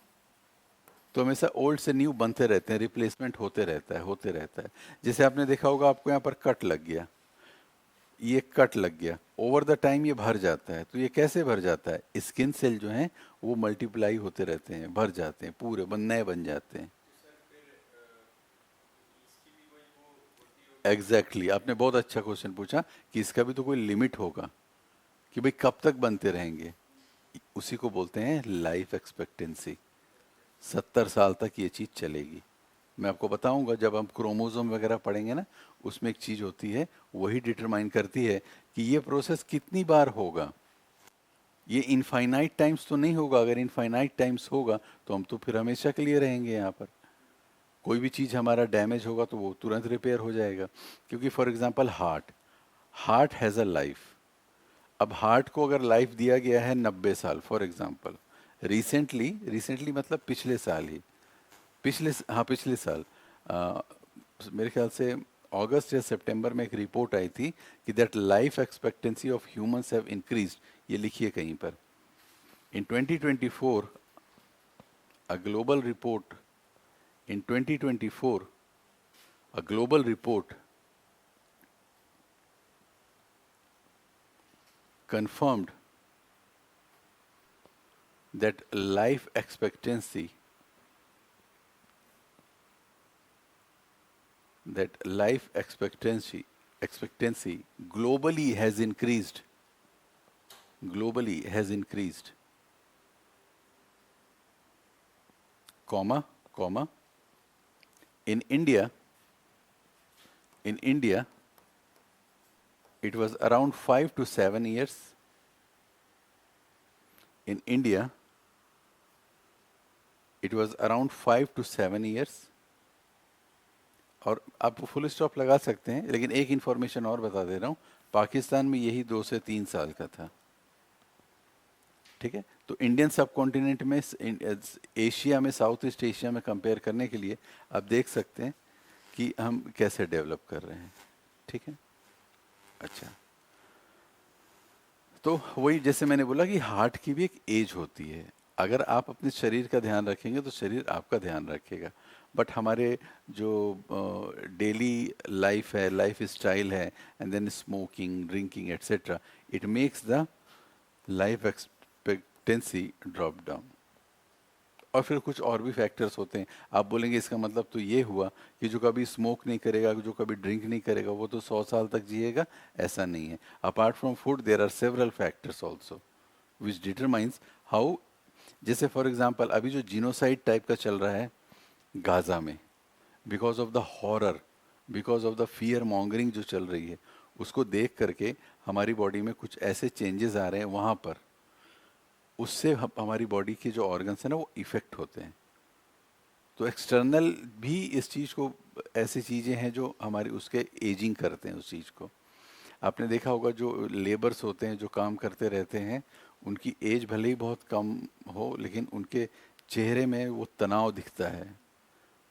तो हमेशा ओल्ड से न्यू बनते रहते हैं, रिप्लेसमेंट होते रहता है, होते रहता है। जैसे आपने देखा होगा, आपको यहाँ पर कट लग गया, ये कट लग गया, ओवर द टाइम ये भर जाता है। तो ये कैसे भर जाता है? स्किन सेल जो हैं वो मल्टीप्लाई होते रहते हैं, भर जाते हैं, पूरे नए बन जाते हैं। एग्जैक्टली आपने बहुत अच्छा क्वेश्चन पूछा कि इसका भी तो कोई लिमिट होगा कि भाई कब तक बनते रहेंगे। उसी को बोलते हैं लाइफ एक्सपेक्टेंसी। 70 साल तक ये चीज़ चलेगी। मैं आपको बताऊंगा जब हम क्रोमोसोम वगैरह पढ़ेंगे ना, उसमें एक चीज़ होती है, वही डिटरमाइन करती है कि ये प्रोसेस कितनी बार होगा। ये इनफाइनाइट टाइम्स तो नहीं होगा। अगर इनफाइनाइट टाइम्स होगा तो हम तो फिर हमेशा के लिए रहेंगे यहाँ पर। कोई भी चीज़ हमारा डैमेज होगा तो वो तुरंत रिपेयर हो जाएगा। क्योंकि for example heart, heart has a life. अब हार्ट को अगर लाइफ दिया गया है 90 साल फॉर एग्जांपल, रिसेंटली रिसेंटली मतलब पिछले साल ही, हाँ पिछले साल, अ, मेरे ख्याल से अगस्त या सितंबर में एक रिपोर्ट आई थी कि that life expectancy of humans have increased. ये लिखिए कहीं पर, इन 2024 a global report, in 2024 a global report confirmed that life expectancy globally has increased, comma in India it was around 5 to 7 years. In India it was around 5 to 7 years. और आप full stop लगा सकते हैं, लेकिन एक information और बता दे रहा हूँ, पाकिस्तान में यही 2 से 3 साल का था। ठीक है, तो इंडियन सब कॉन्टिनेंट में, एशिया में, साउथ ईस्ट एशिया में कंपेयर करने के लिए आप देख सकते हैं कि हम कैसे डेवलप कर रहे हैं। ठीक है, अच्छा, तो वही जैसे मैंने बोला कि हार्ट की भी एक एज होती है। अगर आप अपने शरीर का ध्यान रखेंगे तो शरीर आपका ध्यान रखेगा। बट हमारे जो डेली लाइफ है, लाइफ स्टाइल है, and then smoking, drinking etcetera, it makes the life expectancy drop down. और फिर कुछ और भी फैक्टर्स होते हैं। आप बोलेंगे इसका मतलब तो ये हुआ कि जो कभी स्मोक नहीं करेगा, जो कभी ड्रिंक नहीं करेगा, वो तो 100 साल तक जिएगा। ऐसा नहीं है। Apart from food there are several factors also which determines how. जैसे फॉर एग्जाम्पल अभी जो जीनोसाइड टाइप का चल रहा है गाजा में, because of the horror, because of the fear mongering जो चल रही है, उसको देख करके हमारी बॉडी में कुछ ऐसे चेंजेस आ रहे हैं वहाँ पर, उससे हमारी बॉडी के जो ऑर्गन्स हैं ना वो इफेक्ट होते हैं। तो एक्सटर्नल भी इस चीज़ को, ऐसी चीज़ें हैं जो हमारी उसके एजिंग करते हैं उस चीज़ को। आपने देखा होगा जो लेबर्स होते हैं जो काम करते रहते हैं, उनकी एज भले ही बहुत कम हो लेकिन उनके चेहरे में वो तनाव दिखता है,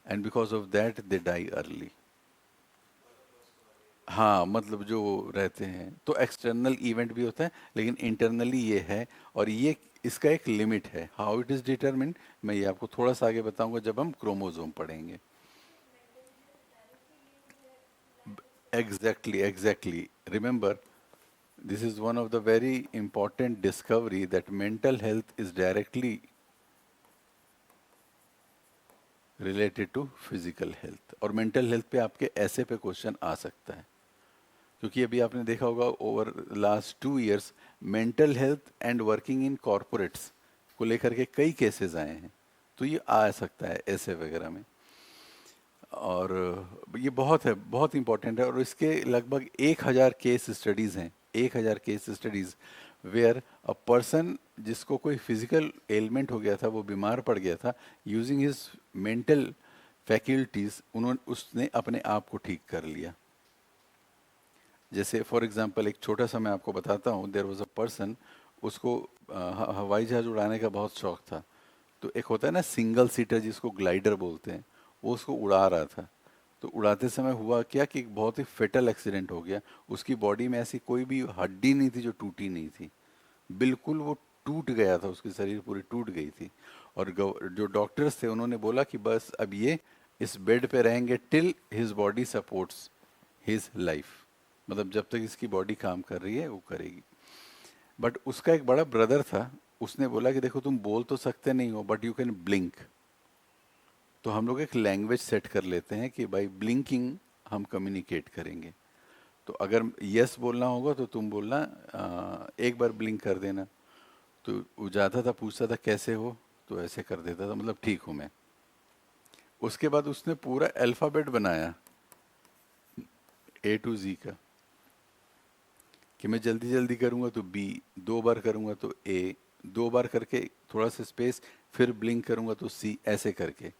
and because of that they die early. हाँ, मतलब जो रहते हैं, तो एक्सटर्नल इवेंट भी होता है लेकिन इंटरनली ये है। और ये इसका एक लिमिट है। हाउ इट इज़ डिटरमिन्ड, मैं ये आपको थोड़ा सा आगे बताऊंगा जब हम क्रोमोसोम पढ़ेंगे। Exactly remember, this is one of the very important discovery that mental health is directly related to physical health। और mental health पे आपके ऐसे पे क्वेश्चन आ सकता है, क्योंकि अभी आपने देखा होगा over last 2 years mental health and working in corporates को लेकर के कई केसेस आए हैं। तो ये आ सकता है ऐसे वगैरह में। और ये बहुत है, बहुत इंपॉर्टेंट है। और इसके लगभग 1,000 केस स्टडीज़ हैं, 1,000 case studies where a person जिसको कोई फिजिकल एलिमेंट हो गया था, वो बीमार पड़ गया था, यूजिंग हिज मेंटल फैकल्टीज उन्होंने उसने अपने आप को ठीक कर लिया। जैसे फॉर एग्जांपल एक छोटा सा मैं आपको बताता हूँ। देयर वाज अ पर्सन, उसको हवाई जहाज उड़ाने का बहुत शौक था। तो एक होता है ना सिंगल सीटर जिसको ग्लाइडर बोलते हैं, वो उसको उड़ा रहा था। तो उड़ाते समय हुआ क्या कि एक बहुत ही फेटल एक्सीडेंट हो गया। उसकी बॉडी में ऐसी कोई भी हड्डी नहीं थी जो टूटी नहीं थी, बिल्कुल वो टूट गया था, उसकी शरीर पूरी टूट गई थी। और जो डॉक्टर्स थे उन्होंने बोला कि बस अब ये इस बेड पे रहेंगे till his body supports his life, मतलब जब तक इसकी बॉडी काम कर रही है वो करेगी। बट उसका एक बड़ा ब्रदर था, उसने बोला कि देखो तुम बोल तो सकते नहीं हो बट यू कैन ब्लिंक। तो हम लोग एक लैंग्वेज सेट कर लेते हैं कि भाई ब्लिंकिंग हम कम्युनिकेट करेंगे। तो अगर यस बोलना होगा तो तुम बोलना एक बार ब्लिंक कर देना। तो वो जाता था पूछता था कैसे हो, तो ऐसे कर देता था, मतलब ठीक हूँ मैं। उसके बाद उसने पूरा अल्फ़ाबेट बनाया A to Z का, कि मैं जल्दी जल्दी करूँगा तो बी, 2 बार करूँगा तो ए, 2 बार करके थोड़ा सा स्पेस, फिर ब्लिंक करूँगा तो सी, ऐसे करके।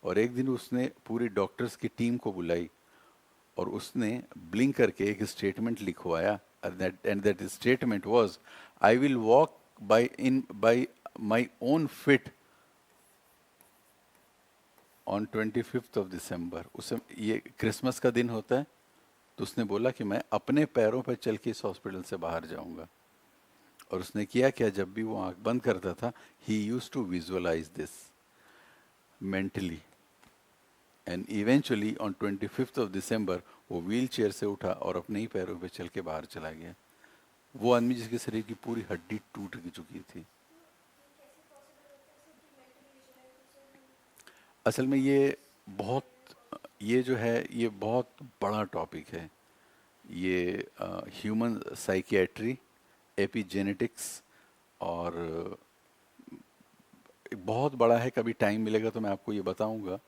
और एक दिन उसने पूरी डॉक्टर्स की टीम को बुलाई और उसने ब्लिंक करके एक स्टेटमेंट लिखवाया, and that statement was, I will walk bye my own fit on 25 दिसंबर। उस ये क्रिसमस का दिन होता है, तो उसने बोला कि मैं अपने पैरों पर चल के इस हॉस्पिटल से बाहर जाऊंगा। और उसने किया क्या, जब भी वो आंख बंद करता था, he used to visualize this mentally, and eventually on 25 December वो व्हील चेयर से उठा और अपने ही पैरों पे चल के बाहर चला गया। वो आदमी जिसके शरीर की पूरी हड्डी टूट चुकी थी। असल में बहुत ये जो है ये बहुत बड़ा टॉपिक है। ये ह्यूमन साइकियाट्री, एपिजेनेटिक्स, और बहुत बड़ा है। कभी टाइम मिलेगा तो मैं आपको ये बताऊंगा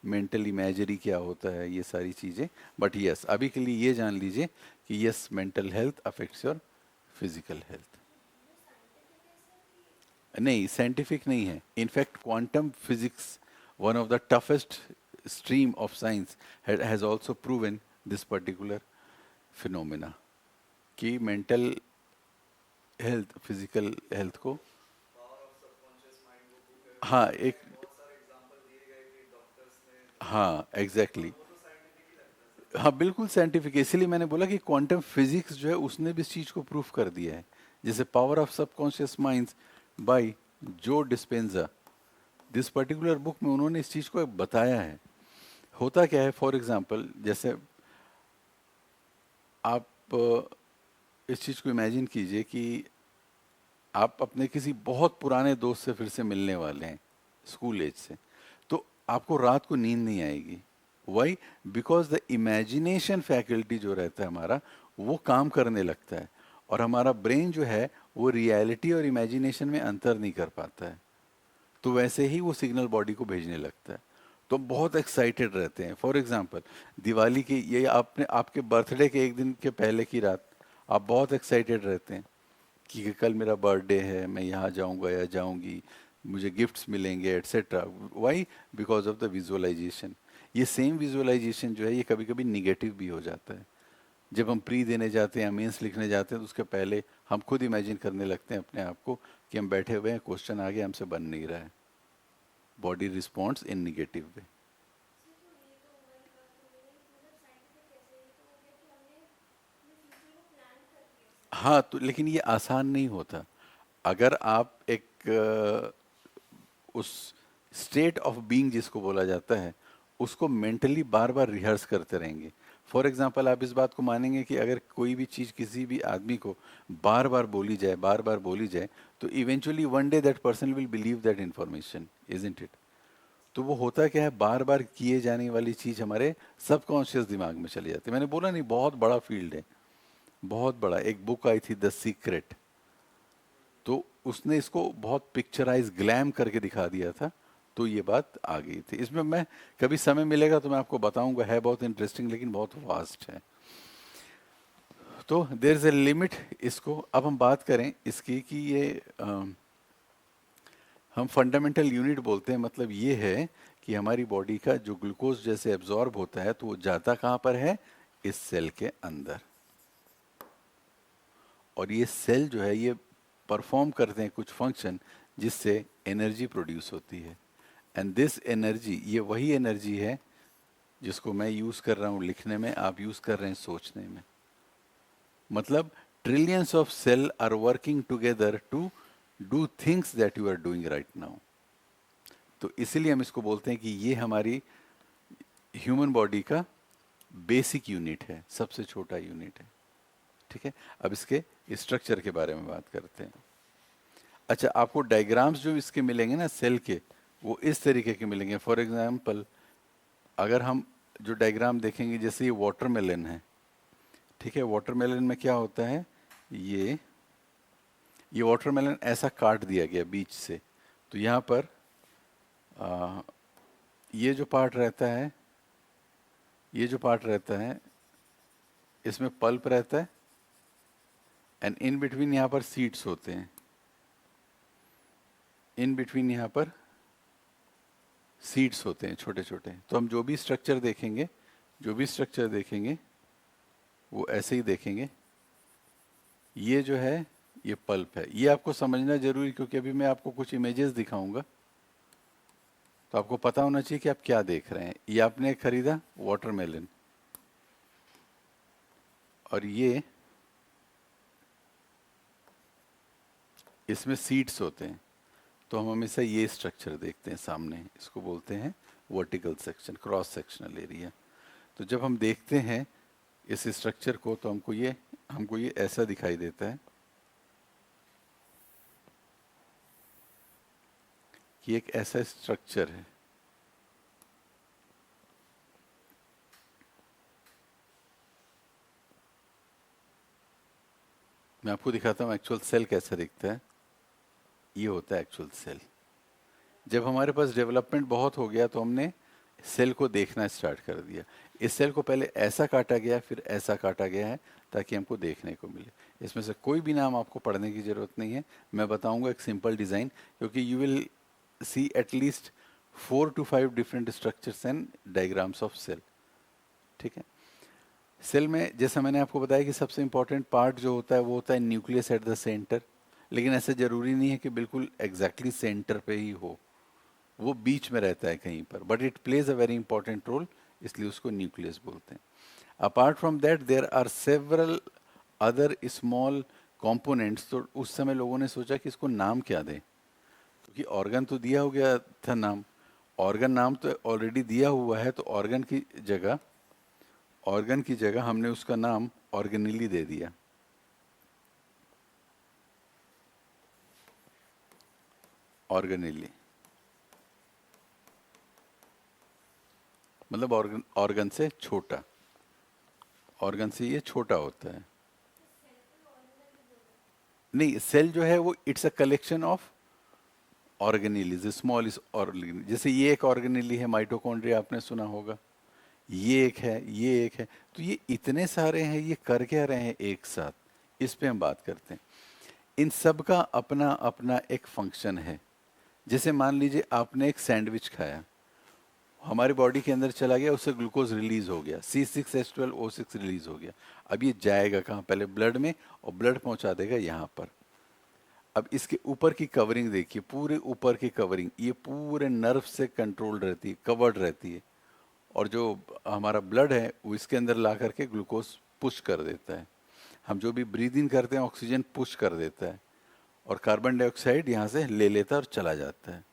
मेंटल इमेजरी क्या होता है, ये सारी चीज़ें। बट यस, अभी के लिए ये जान लीजिए कि yes, mental health affects your physical health. नहीं, साइंटिफिक नहीं है। In fact quantum physics, one of the toughest stream of science, has also proven this particular phenomena, कि मेंटल हेल्थ फिजिकल हेल्थ को, हाँ एक, हाँ एग्जैक्टली exactly. हाँ बिल्कुल साइंटिफिक है, इसीलिए मैंने बोला कि क्वांटम फिजिक्स जो है उसने भी इस चीज़ को प्रूफ कर दिया है। जैसे power of subconscious minds by Joe Dispenza, this particular book में उन्होंने इस चीज़ को बताया है। होता क्या है, फॉर एग्जांपल, जैसे आप इस चीज़ को इमेजिन कीजिए कि आप अपने किसी बहुत पुराने दोस्त से फिर से मिलने वाले हैं, स्कूल एज से। तो आपको रात को नींद नहीं आएगी। Why? Because the imagination faculty जो रहता है हमारा, वो काम करने लगता है, और हमारा ब्रेन जो है वो रियलिटी और इमेजिनेशन में अंतर नहीं कर पाता है। तो वैसे ही वो सिग्नल बॉडी को भेजने लगता है। तो हम बहुत एक्साइटेड रहते हैं। फॉर एग्जांपल, दिवाली की ये आपने आपके बर्थडे के एक दिन के पहले की रात आप बहुत एक्साइटेड रहते हैं कि कल मेरा बर्थडे है, मैं यहाँ जाऊँगा या जाऊँगी, मुझे गिफ्ट्स मिलेंगे etcetera. Why? Because of the visualisation. ये सेम विजुअलाइजेशन जो है ये कभी कभी निगेटिव भी हो जाता है। जब हम प्री देने जाते हैं, मेंस लिखने जाते हैं, तो उसके पहले हम खुद इमेजिन करने लगते हैं अपने आप को कि हम बैठे हुए हैं, क्वेश्चन आगे हमसे बन नहीं रहा है। बॉडी रिस्पॉन्ड्स इन निगेटिव वे। हाँ, तो लेकिन ये आसान नहीं होता। अगर आप एक उस स्टेट ऑफ बीइंग जिसको बोला जाता है, उसको मेंटली बार बार रिहर्स करते रहेंगे। फॉर एग्जाम्पल, आप इस बात को मानेंगे कि अगर कोई भी चीज़ किसी भी आदमी को बार बार बोली जाए, बार बार बोली जाए, तो eventually one day that person will believe that information, isn't it? तो वो होता क्या है, बार बार किए जाने वाली चीज़ हमारे सबकॉन्शियस दिमाग में चली जाती है। मैंने बोला नहीं, बहुत बड़ा फील्ड है, बहुत बड़ा। एक बुक आई थी द सीक्रेट, तो उसने इसको बहुत पिक्चराइज ग्लैम करके दिखा दिया था। तो ये बात आ गई थी इसमें। मैं कभी समय मिलेगा तो मैं आपको बताऊंगा, है बहुत इंटरेस्टिंग लेकिन बहुत वास्ट है। तो देयर इज ए लिमिट इसको। अब हम बात करें इसकी कि ये हम फंडामेंटल यूनिट बोलते हैं, मतलब ये है कि हमारी बॉडी का जो ग्लूकोज जैसे एब्जॉर्ब होता है, तो वो जाता कहाँ पर है, इस सेल के अंदर। और ये सेल जो है ये परफॉर्म करते हैं कुछ फंक्शन जिससे एनर्जी प्रोड्यूस होती है। एंड दिस एनर्जी, ये वही एनर्जी है जिसको मैं यूज़ कर रहा हूँ लिखने में, आप यूज़ कर रहे हैं सोचने में। मतलब trillions of cell are working together to do things that you are doing right now. तो इसीलिए हम इसको बोलते हैं कि ये हमारी ह्यूमन बॉडी का बेसिक यूनिट है, सबसे छोटा यूनिट है। ठीक है, अब इसके स्ट्रक्चर के बारे में बात करते हैं। अच्छा, आपको डायग्राम्स जो इसके मिलेंगे ना सेल के, वो इस तरीके के मिलेंगे। फॉर एग्जांपल, अगर हम जो डायग्राम देखेंगे, जैसे ये वाटरमेलन है, ठीक है, वाटरमेलन में क्या होता है, ये वाटरमेलन ऐसा काट दिया गया बीच से, तो यहाँ पर आ, ये जो पार्ट रहता है, ये जो पार्ट रहता है, इसमें पल्प रहता है, एंड इन बिटवीन यहाँ पर सीड्स होते हैं, इन बिटवीन यहाँ पर सीड्स होते हैं छोटे छोटे। तो हम जो भी स्ट्रक्चर देखेंगे, जो भी स्ट्रक्चर देखेंगे वो ऐसे ही देखेंगे। ये जो है ये पल्प है, ये आपको समझना जरूरी, क्योंकि अभी मैं आपको कुछ इमेजेस दिखाऊंगा, तो आपको पता होना चाहिए कि आप क्या देख रहे हैं। ये आपने खरीदा वाटरमेलन, और ये इसमें सीड्स होते हैं, तो हम हमेशा ये स्ट्रक्चर देखते हैं सामने, इसको बोलते हैं vertical section, cross sectional area. तो जब हम देखते हैं इस स्ट्रक्चर को, तो हमको ये ऐसा दिखाई देता है कि एक ऐसा स्ट्रक्चर है। मैं आपको दिखाता हूँ एक्चुअल सेल कैसा दिखता है। ये होता है एक्चुअल सेल। जब हमारे पास डेवलपमेंट बहुत हो गया, तो हमने सेल को देखना स्टार्ट कर दिया। इस सेल को पहले ऐसा काटा गया, फिर ऐसा काटा गया है, ताकि हमको देखने को मिले। इसमें से कोई भी नाम आपको पढ़ने की ज़रूरत नहीं है, मैं बताऊंगा एक सिंपल डिज़ाइन, क्योंकि you will see at least 4 to 5 different structures and diagrams of cell. ठीक है, सेल में जैसा मैंने आपको बताया कि सबसे इंपॉर्टेंट पार्ट जो होता है वो होता है न्यूक्लियस एट द सेंटर, लेकिन ऐसा ज़रूरी नहीं है कि बिल्कुल एग्जैक्टली सेंटर पे ही हो, वो बीच में रहता है कहीं पर, but it plays a very important role, इसलिए उसको न्यूक्लियस बोलते हैं। Apart from that there are several other small components. तो उस समय लोगों ने सोचा कि इसको नाम क्या दें, क्योंकि ऑर्गन तो दिया हो गया था नाम, ऑर्गन नाम तो ऑलरेडी दिया हुआ है, तो ऑर्गन की जगह हमने उसका नाम ऑर्गेनेली दे दिया। ऑर्गेनेली मतलब ऑर्गन से छोटा, ऑर्गन से ये छोटा होता है। नहीं, सेल जो है वो it's a collection of organelles, small is organelle. जैसे ये एक ऑर्गेनेली है, माइटोकॉन्ड्रिया आपने सुना होगा, ये एक है, ये एक है, तो ये इतने सारे हैं, ये कर क्या रहे हैं एक साथ, इस पे हम बात करते हैं। इन सब का अपना अपना एक फंक्शन है। जैसे मान लीजिए आपने एक सैंडविच खाया, हमारी बॉडी के अंदर चला गया, उससे ग्लूकोज रिलीज हो गया, C6H12O6 रिलीज हो गया। अब ये जाएगा कहाँ, पहले ब्लड में, और ब्लड पहुंचा देगा यहाँ पर। अब इसके ऊपर की कवरिंग देखिए, पूरे ऊपर की कवरिंग, ये पूरे नर्व से कंट्रोल रहती है, कवर्ड रहती है, और जो हमारा ब्लड है वो इसके अंदर ला करके ग्लूकोज पुश कर देता है। हम जो भी ब्रीद इन करते हैं, ऑक्सीजन पुश कर देता है, और कार्बन डाइऑक्साइड यहाँ से ले लेता है और चला जाता है।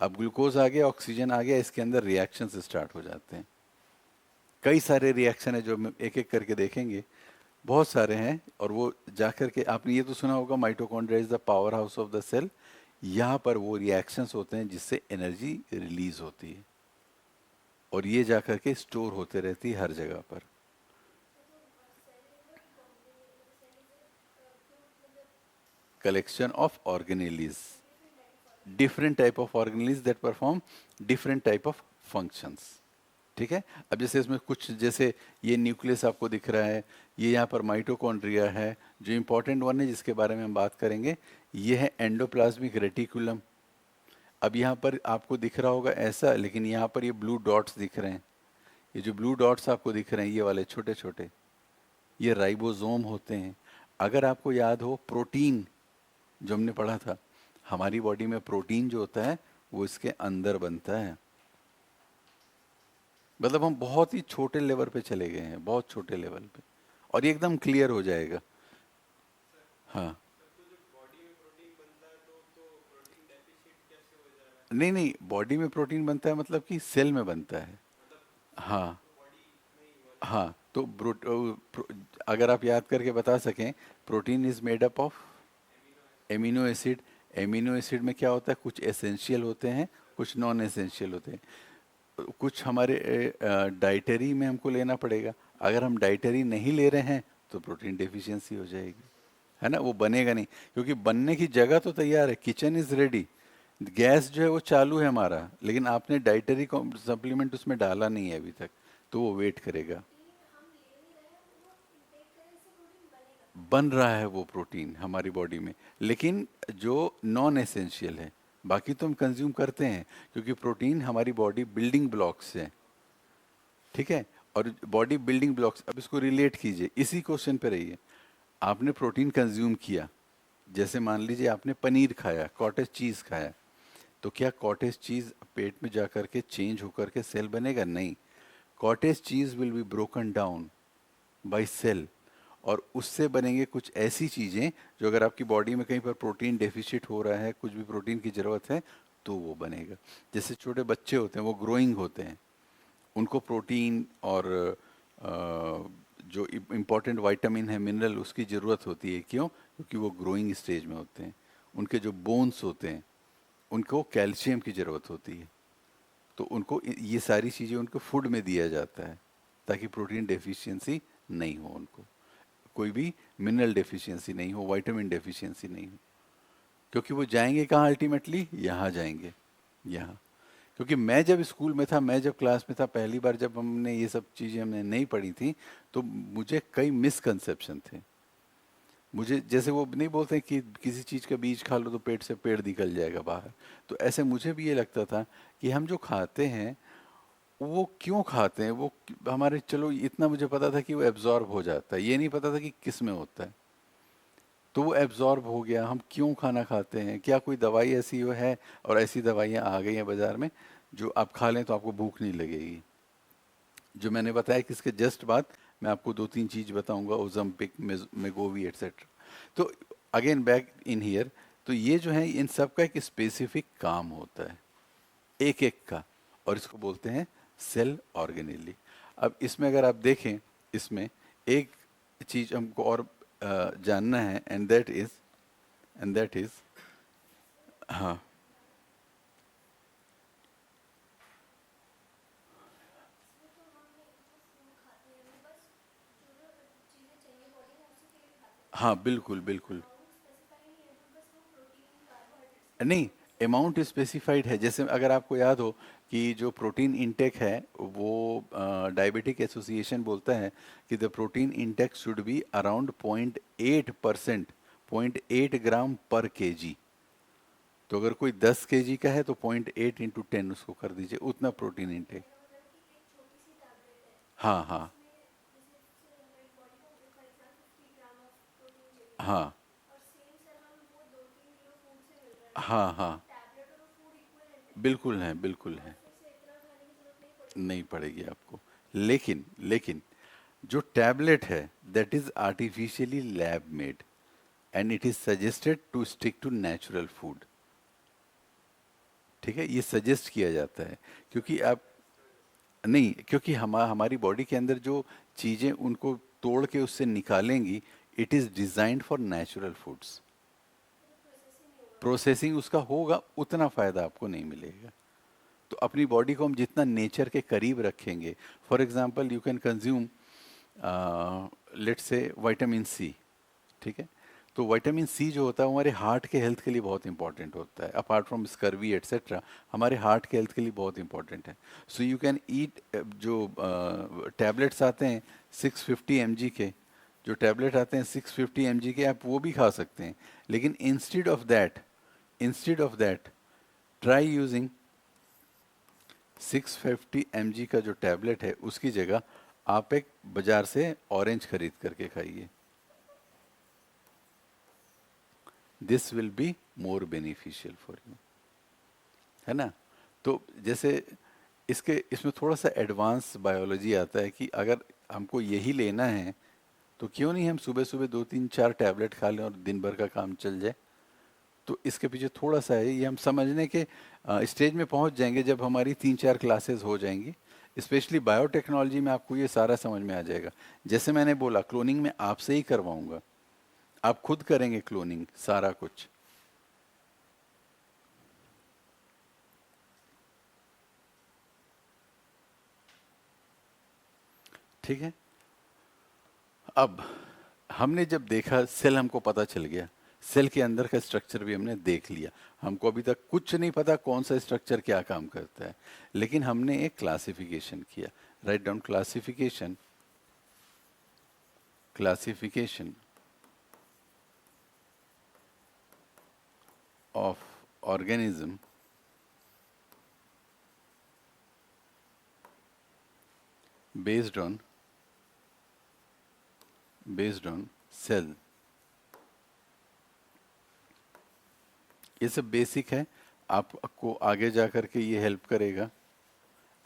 अब ग्लूकोज आ गया, ऑक्सीजन आ गया, इसके अंदर रिएक्शन स्टार्ट हो जाते हैं। कई सारे रिएक्शन है जो हम एक एक करके देखेंगे, बहुत सारे हैं। और वो जाकर के आपने ये तो सुना होगा, mitochondria is the power house of the cell. यहाँ पर वो रिएक्शंस होते हैं जिससे एनर्जी रिलीज होती है, और ये जाकर के स्टोर होते रहती है हर जगह पर। Collection of organelles, different type of organelles that perform different type of functions. ठीक है, अब जैसे इसमें कुछ, जैसे ये न्यूक्लियस आपको दिख रहा है, ये यहाँ पर माइटोकॉन्ड्रिया है। जो इम्पोर्टेंट वन है जिसके बारे में हम बात करेंगे, ये है एंडोप्लाज्मिक रेटिकुलम। अब यहाँ पर आपको दिख रहा होगा ऐसा, लेकिन यहाँ पर ये ब्लू डॉट्स दिख रहे हैं। ये जो ब्लू डॉट्स आपको दिख रहे हैं, ये वाले छोटे छोटे, ये राइबोसोम होते हैं। अगर आपको याद हो, प्रोटीन जो हमने पढ़ा था, हमारी बॉडी में प्रोटीन जो होता है वो इसके अंदर बनता है। मतलब हम बहुत ही छोटे लेवल पे चले गए हैं, बहुत छोटे लेवल पे, और ये एकदम क्लियर हो जाएगा। हाँ, नहीं नहीं, बॉडी में प्रोटीन बनता है मतलब कि सेल में बनता है। हाँ हाँ, तो अगर आप याद करके बता सकें, protein is made up of amino acid. Amino acid में क्या होता है, कुछ एसेंशियल होते हैं, कुछ नॉन एसेंशियल होते हैं। कुछ हमारे डाइटरी में हमको लेना पड़ेगा। अगर हम डाइटरी नहीं ले रहे हैं तो प्रोटीन डेफिशिएंसी हो जाएगी, है ना, वो बनेगा नहीं। क्योंकि बनने की जगह तो तैयार है, किचन इज रेडी, गैस जो है वो चालू है हमारा, लेकिन आपने डाइटरी सप्लीमेंट उसमें डाला नहीं है अभी तक, तो वो वेट करेगा। बन रहा है वो प्रोटीन हमारी बॉडी में, लेकिन जो नॉन एसेंशियल है, बाकी तो हम कंज्यूम करते हैं, क्योंकि प्रोटीन हमारी बॉडी बिल्डिंग ब्लॉक्स है, ठीक है। और बॉडी बिल्डिंग ब्लॉक्स, अब इसको रिलेट कीजिए, इसी क्वेश्चन पे रहिए। आपने प्रोटीन कंज्यूम किया, जैसे मान लीजिए आपने पनीर खाया, कॉटेज चीज़ खाया, तो क्या कॉटेज चीज़ पेट में जा कर के चेंज होकर के सेल बनेगा? नहीं। Cottage cheese will be broken down by cell, और उससे बनेंगे कुछ ऐसी चीज़ें जो अगर आपकी बॉडी में कहीं पर प्रोटीन डेफिशिट हो रहा है, कुछ भी प्रोटीन की ज़रूरत है, तो वो बनेगा। जैसे छोटे बच्चे होते हैं, वो ग्रोइंग होते हैं, उनको प्रोटीन और जो इम्पोर्टेंट विटामिन है, मिनरल, उसकी ज़रूरत होती है। क्यों? क्योंकि वो ग्रोइंग स्टेज में होते हैं। उनके जो बोन्स होते हैं, उनको कैल्शियम की ज़रूरत होती है, तो उनको ये सारी चीज़ें उनको फूड में दिया जाता है, ताकि प्रोटीन डेफिशिएंसी नहीं हो उनको, कोई भी मिनरल डेफिशिएंसी नहीं हो, विटामिन डेफिशिएंसी नहीं हो। क्योंकि वो जाएंगे कहाँ अल्टीमेटली? यहाँ जाएंगे, यहाँ। क्योंकि मैं जब स्कूल में था, मैं जब क्लास में था, पहली बार जब हमने ये सब चीज़ें हमने नहीं पढ़ी थी, तो मुझे कई मिसकंसेप्शन थे। मुझे, जैसे वो नहीं बोलते कि किसी चीज़ का बीज खा लो तो पेट से पेड़ निकल जाएगा बाहर, तो ऐसे मुझे भी ये लगता था कि हम जो खाते हैं वो क्यों खाते हैं, वो हमारे, चलो इतना मुझे पता था कि वो एब्जॉर्ब हो जाता है, ये नहीं पता था कि किस में होता है। तो वो एब्जॉर्ब हो गया, हम क्यों खाना खाते हैं, क्या कोई दवाई ऐसी वो है? और ऐसी दवाइयाँ आ गई हैं बाज़ार में जो आप खा लें तो आपको भूख नहीं लगेगी। जो मैंने बताया कि इसके जस्ट बाद मैं आपको दो तीन चीज़ बताऊंगा, ओजम्पिक, मेगोवी एट्सेट्रा। तो अगेन बैक इन हियर, तो ये जो है इन सब का एक स्पेसिफिक काम होता है, एक एक का, और इसको बोलते हैं सेल ऑर्गेनेली। अब इसमें अगर आप देखें, इसमें एक चीज हमको और जानना है, एंड दैट इज हाँ, हाँ, बिल्कुल बिल्कुल। नहीं, अमाउंट स्पेसिफाइड है। जैसे अगर आपको याद हो कि जो प्रोटीन इंटेक है, वो डायबिटिक एसोसिएशन बोलता है कि the protein intake should be around 0.8%, 0.8 ग्राम पर केजी। तो अगर कोई 10 केजी का है तो 0.8 × 10 उसको कर दीजिए, उतना प्रोटीन इंटेक। हाँ हाँ हाँ हाँ हाँ, बिल्कुल है, बिल्कुल है, नहीं पड़ेगी आपको। लेकिन लेकिन जो टैबलेट है, that is artificially lab made, and it is suggested to stick to natural food. ठीक है, ये सजेस्ट किया जाता है, क्योंकि आप, नहीं, क्योंकि हमारी बॉडी के अंदर जो चीज़ें उनको तोड़ के उससे निकालेंगी, it is designed for natural foods. Processing उसका होगा, उतना फ़ायदा आपको नहीं मिलेगा। तो अपनी बॉडी को हम जितना नेचर के करीब रखेंगे, for example you can consume, let's say vitamin C, ठीक है। तो विटामिन सी जो होता है वो हमारे हार्ट के हेल्थ के लिए बहुत इंपॉर्टेंट होता है, अपार्ट फ्रॉम स्कर्वी एट्सेट्रा, हमारे हार्ट के हेल्थ के लिए बहुत इंपॉर्टेंट है। सो यू कैन ईट, जो टैबलेट्स आते हैं 650 mg के, जो टैबलेट आते हैं 650 mg के, आप वो भी खा सकते हैं। लेकिन instead of that try using 650 mg का जो टैबलेट है, उसकी जगह आप एक बाजार से ऑरेंज खरीद करके खाइए। This will be more beneficial for you, है ना। तो जैसे इसमें थोड़ा सा एडवांस बायोलॉजी आता है कि अगर हमको यही लेना है, तो क्यों नहीं हम सुबह सुबह 2 3 4 टैबलेट खा लें और दिन भर का काम चल जाए। तो इसके पीछे थोड़ा सा है, ये हम समझने के स्टेज में पहुंच जाएंगे जब हमारी 3 4 क्लासेस हो जाएंगी। स्पेशली बायोटेक्नोलॉजी में आपको ये सारा समझ में आ जाएगा। जैसे मैंने बोला, क्लोनिंग में आपसे ही करवाऊंगा, आप खुद करेंगे क्लोनिंग सारा कुछ। ठीक है। अब हमने जब देखा सेल, हमको पता चल गया, सेल के अंदर का स्ट्रक्चर भी हमने देख लिया। हमको अभी तक कुछ नहीं पता कौन सा स्ट्रक्चर क्या काम करता है, लेकिन हमने एक क्लासिफिकेशन किया। Write down classification, classification of organism based on cell। ये सब बेसिक है, आपको आगे जा कर के ये हेल्प करेगा।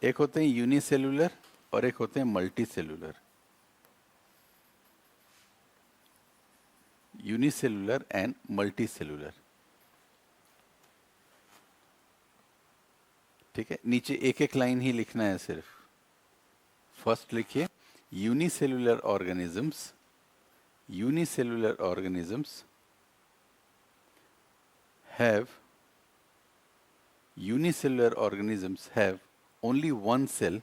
एक होते हैं यूनिसेलुलर और एक होते हैं multi cellular. Unicellular and multi cellular, ठीक है। नीचे एक एक लाइन ही लिखना है सिर्फ। फर्स्ट लिखिए unicellular organisms, unicellular organisms have unicellular organisms have only one cell,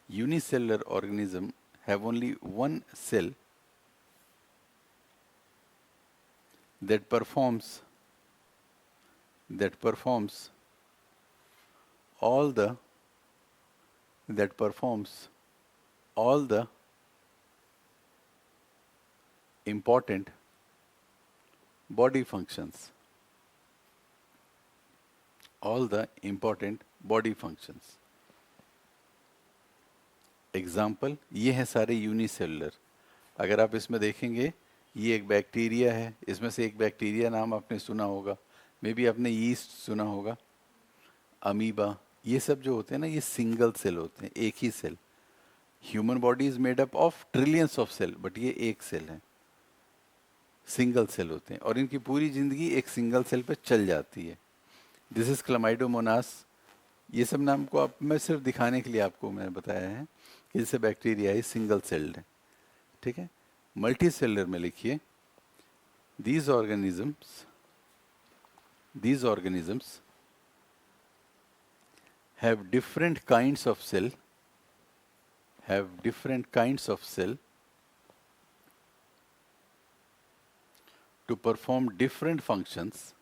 unicellular organism have only one cell that performs all the important body functions, all the important body functions। Example ये है सारे unicellular. अगर आप इसमें देखेंगे, ये एक bacteria है, इसमें से एक बैक्टीरिया नाम आपने सुना होगा, मे बी आपने यीस्ट सुना होगा, अमीबा, ये सब जो होते हैं ना, ये सिंगल सेल होते हैं, एक ही cell. Human body is made up of trillions of cell, but ये एक सेल है, सिंगल सेल होते हैं, और इनकी पूरी जिंदगी एक सिंगल सेल पे चल जाती है। This is chlamydomonas. ये सब नाम को आप, मैं सिर्फ दिखाने के लिए आपको मैंने बताया है कि जैसे बैक्टीरिया है सिंगल सेल्ड है, ठीक है। मल्टी सेलुलर में लिखिए these organisms have different kinds of cell, to perform different functions,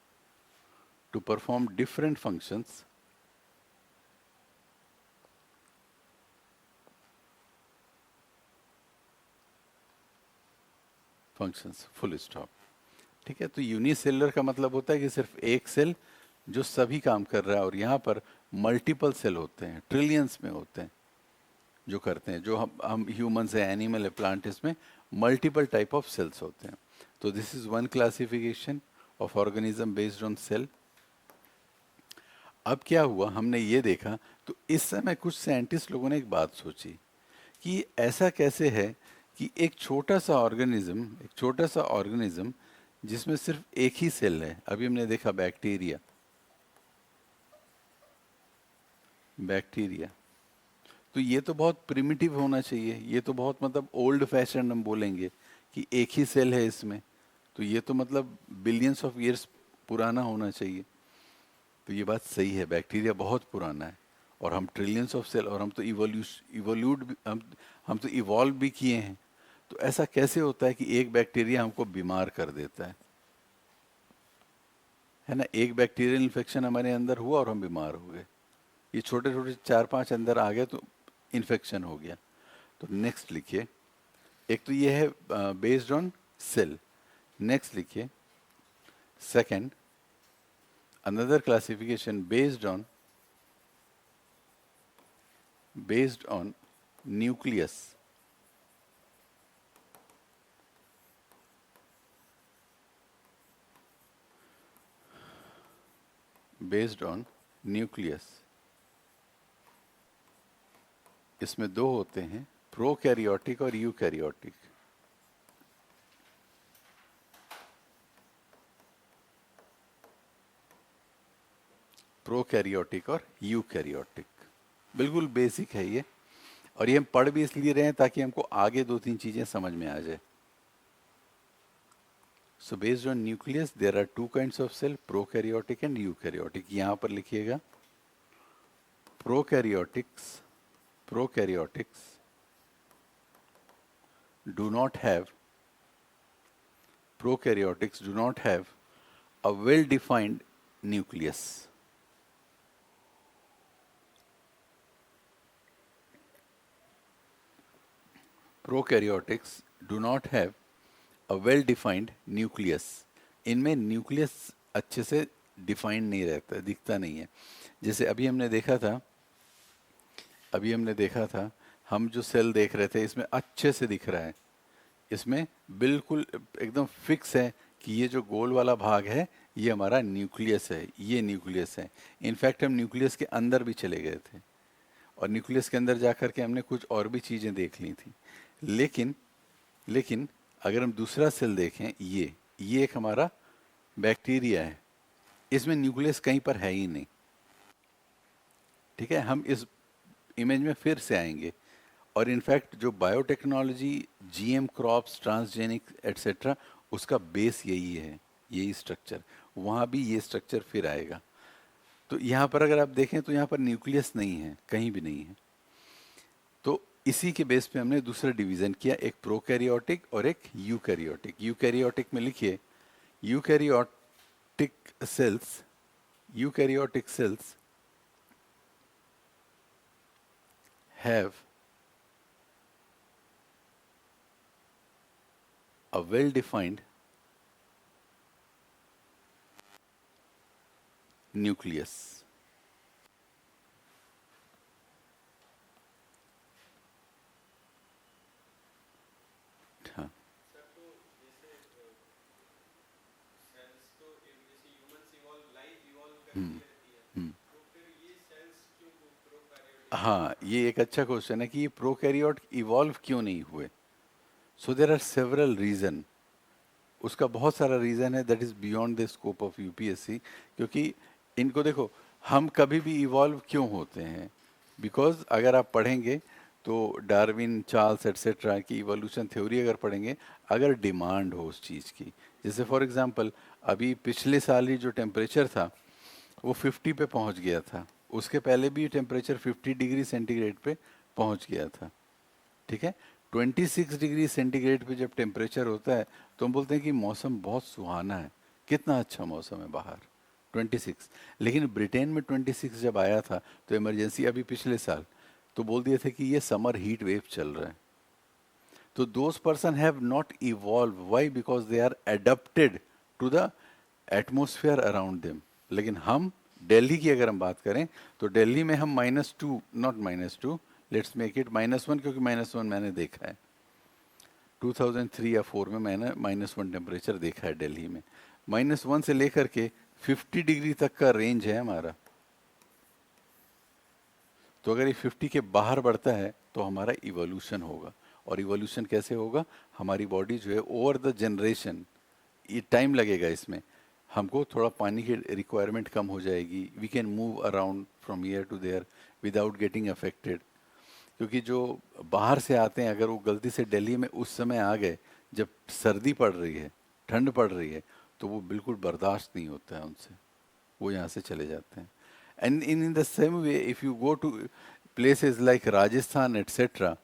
full stop, ठीक है। तो यूनिसेलुलर का मतलब होता है कि सिर्फ एक सेल जो सभी काम कर रहा है, और यहाँ पर मल्टीपल सेल होते हैं, ट्रिलियंस में होते हैं जो करते हैं। जो हम ह्यूमंस है, एनिमल है, प्लांट, इसमें मल्टीपल टाइप ऑफ सेल्स होते हैं। तो this is one classification of organism based on sale. अब क्या हुआ, हमने ये देखा, तो इस समय कुछ साइंटिस्ट लोगों ने एक बात सोची कि ऐसा कैसे है कि एक छोटा सा ऑर्गेनिज्म जिसमें सिर्फ एक ही सेल है। अभी हमने देखा बैक्टीरिया, तो ये तो बहुत प्रिमिटिव होना चाहिए, ये तो बहुत मतलब ओल्ड फैशन हम बोलेंगे कि एक ही सेल है इसमें, तो ये तो मतलब बिलियंस ऑफ ईयर्स पुराना होना चाहिए। तो ये बात सही है, बैक्टीरिया बहुत पुराना है, और हम ट्रिलियंस ऑफ सेल, और हम तो हम तो इवॉल्व भी किए हैं। तो ऐसा कैसे होता है कि एक बैक्टीरिया हमको बीमार कर देता है ना। एक बैक्टीरियल इन्फेक्शन हमारे अंदर हुआ और हम बीमार हो गए। ये छोटे छोटे 4-5 अंदर आ गए तो इन्फेक्शन हो गया। तो नेक्स्ट लिखिए, एक तो ये है बेस्ड ऑन सेल। नेक्स्ट लिखिए second, another classification based on nucleus, इसमें दो होते हैं, प्रोकैरियोटिक और यूकैरियोटिक। प्रोकैरियोटिक और यूकैरियोटिक, बिल्कुल बेसिक है ये, और ये हम पढ़ भी इसलिए रहे हैं ताकि हमको आगे 2-3 चीजें समझ में आ जाए। So based on nucleus there are two kinds of cell, prokaryotic and eukaryotic। यहाँ पर लिखिएगा prokaryotics prokaryotics do not have prokaryotics do not have a well-defined nucleus. Prokaryotics do not have a well-defined nucleus. इनमें nucleus अच्छे से defined नहीं रहता, दिखता नहीं है. जैसे अभी हमने देखा था, हम जो सेल देख रहे थे इसमें अच्छे से दिख रहा है, इसमें बिल्कुल एकदम फिक्स है कि ये जो गोल वाला भाग है ये हमारा न्यूक्लियस है, ये न्यूक्लियस है. इनफैक्ट हम न्यूक्लियस के अंदर भी चले गए थे और न्यूक्लियस के अंदर जा कर के हमने कुछ और भी चीज़ें देख ली थी. लेकिन अगर हम दूसरा सेल देखें, ये एक हमारा बैक्टीरिया है, इसमें न्यूक्लियस कहीं पर है ही नहीं. ठीक है, हम इस इमेज में फिर से आएंगे. और इनफैक्ट जो biotechnology, GM crops, transgenic etcetera, उसका बेस यही है, यही स्ट्रक्चर. वहाँ भी ये स्ट्रक्चर फिर आएगा. तो यहाँ पर अगर आप देखें तो यहाँ पर न्यूक्लियस नहीं है, कहीं भी नहीं है. तो इसी के बेस पे हमने दूसरा डिवीजन किया, एक प्रोकैरियोटिक और एक यूकैरियोटिक. यूकैरियोटिक में लिखिए, eukaryotic cells have a well-defined nucleus. हाँ. हाँ, ये एक अच्छा क्वेश्चन है कि ये प्रोकैरियोट इवॉल्व क्यों नहीं हुए. सो देर आर सेवरल रीजन. उसका बहुत सारा रीज़न है that is beyond the scope of UPSC. क्योंकि इनको देखो, हम कभी भी इवॉल्व क्यों होते हैं, बिकॉज अगर आप पढ़ेंगे तो डार्विन, चार्ल्स एट्सेट्रा की इवोल्यूशन थ्योरी अगर पढ़ेंगे, अगर डिमांड हो उस चीज़ की. जैसे फॉर एग्जांपल अभी पिछले साल ही जो टेम्परेचर था वो 50 पे पहुंच गया था, उसके पहले भी टेम्परेचर 50 डिग्री सेंटीग्रेड पे पहुंच गया था. ठीक है, 26 डिग्री सेंटीग्रेड पे जब टेम्परेचर होता है तो हम बोलते हैं कि मौसम बहुत सुहाना है, कितना अच्छा मौसम है बाहर, 26. लेकिन ब्रिटेन में 26 जब आया था तो इमरजेंसी, अभी पिछले साल, तो बोल दिए थे कि ये समर हीट वेव चल रहा है. तो those person have not evolve. Why? Because they are adapted to the atmosphere around them. लेकिन हम दिल्ली की अगर हम बात करें तो दिल्ली में हम -2, नॉट -2, लेट्स मेक इट -1, क्योंकि -1 मैंने देखा है 2003 या 4 में, मैंने -1 टेम्परेचर देखा है दिल्ली में. -1 से लेकर के 50 डिग्री तक का रेंज है हमारा. तो अगर ये 50 के बाहर बढ़ता है तो हमारा इवोल्यूशन होगा. और इवोल्यूशन कैसे होगा? हमारी बॉडी जो है ओवर द जनरेशन, ये टाइम लगेगा इसमें, हमको थोड़ा पानी की रिक्वायरमेंट कम हो जाएगी. We can move around from here to there without getting affected. क्योंकि जो बाहर से आते हैं, अगर वो गलती से दिल्ली में उस समय आ गए जब सर्दी पड़ रही है, ठंड पड़ रही है, तो वो बिल्कुल बर्दाश्त नहीं होता है उनसे, वो यहाँ से चले जाते हैं. And in the same way if you go to places like Rajasthan etcetera,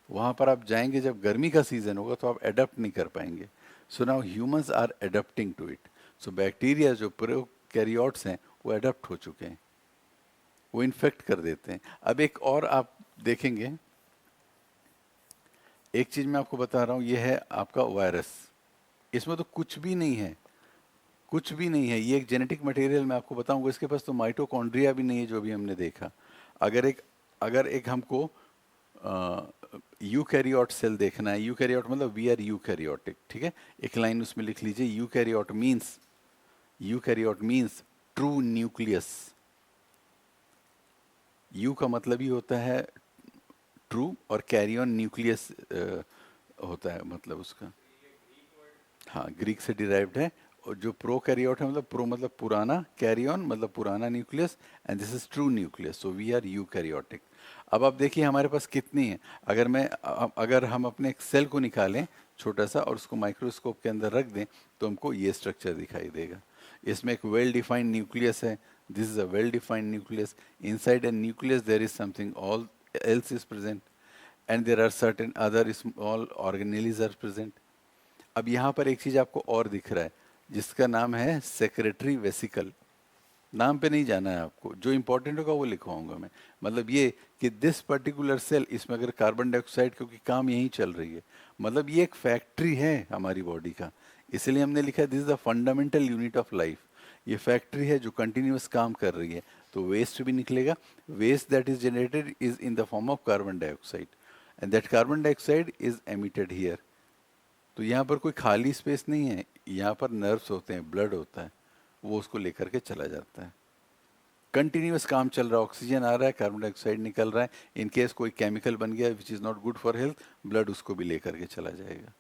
वहाँ पर आप जाएंगे जब गर्मी का सीज़न होगा तो आप एडप्ट नहीं कर पाएंगे. So now humans are adapting to it. So bacteria जो प्रोकैरियोट्स हैं वो एडप्ट हो चुके हैं, वो इन्फेक्ट कर देते हैं. अब एक और आप देखेंगे, एक चीज़ मैं आपको बता रहा हूँ, ये है आपका वायरस. इसमें तो कुछ भी नहीं है, कुछ भी नहीं है. ये एक जेनेटिक मटेरियल मैं आपको बताऊंगा. इसके पास तो माइटोकॉन्ड्रिया भी नहीं है जो भी हमने देखा. अगर एक हमको यूकैरियोट सेल देखना है, यूकैरियोट मतलब वी आर यूकैरियोटिक. ठीक है, एक लाइन उसमें लिख लीजिए, eukaryote means true nucleus. You का मतलब ही होता है ट्रू, और कैरियन न्यूक्लियस होता है मतलब उसका. हाँ, ग्रीक से डिराइव्ड है. और जो प्रोकैरियोट है, मतलब प्रो मतलब पुराना, कैरियन मतलब पुराना nucleus, and this is true nucleus. So we are eukaryotic. अब आप देखिए हमारे पास कितनी है. अगर हम अपने एक सेल को निकालें छोटा सा और उसको माइक्रोस्कोप के अंदर रख दें तो हमको ये स्ट्रक्चर दिखाई देगा. इसमें एक वेल डिफाइंड न्यूक्लियस है. This is a well defined nucleus. Inside a nucleus there is something else is present, and there are certain other small organelles are present. अब यहाँ पर एक चीज आपको और दिख रहा है जिसका नाम है सेक्रेटरी वेसिकल. नाम पे नहीं जाना है आपको, जो इंपॉर्टेंट होगा वो लिखवाऊंगा मैं. मतलब ये कि दिस पर्टिकुलर सेल, इसमें अगर कार्बन डाइऑक्साइड, क्योंकि काम यही चल रही है, मतलब ये एक फैक्ट्री है हमारी बॉडी का. इसलिए हमने लिखा this is the fundamental unit of life. ये फैक्ट्री है जो कंटिन्यूअस काम कर रही है. तो वेस्ट भी निकलेगा. Waste that is generated is in the form of carbon dioxide, and that carbon dioxide is emitted here. तो यहाँ पर कोई खाली स्पेस नहीं है, यहाँ पर नर्व्स होते हैं, ब्लड होता है, वो उसको लेकर के चला जाता है. कंटिन्यूअस काम चल रहा है, ऑक्सीजन आ रहा है, कार्बन डाइऑक्साइड निकल रहा है. इन केस कोई केमिकल बन गया which is not good for health, blood उसको भी लेकर के चला जाएगा.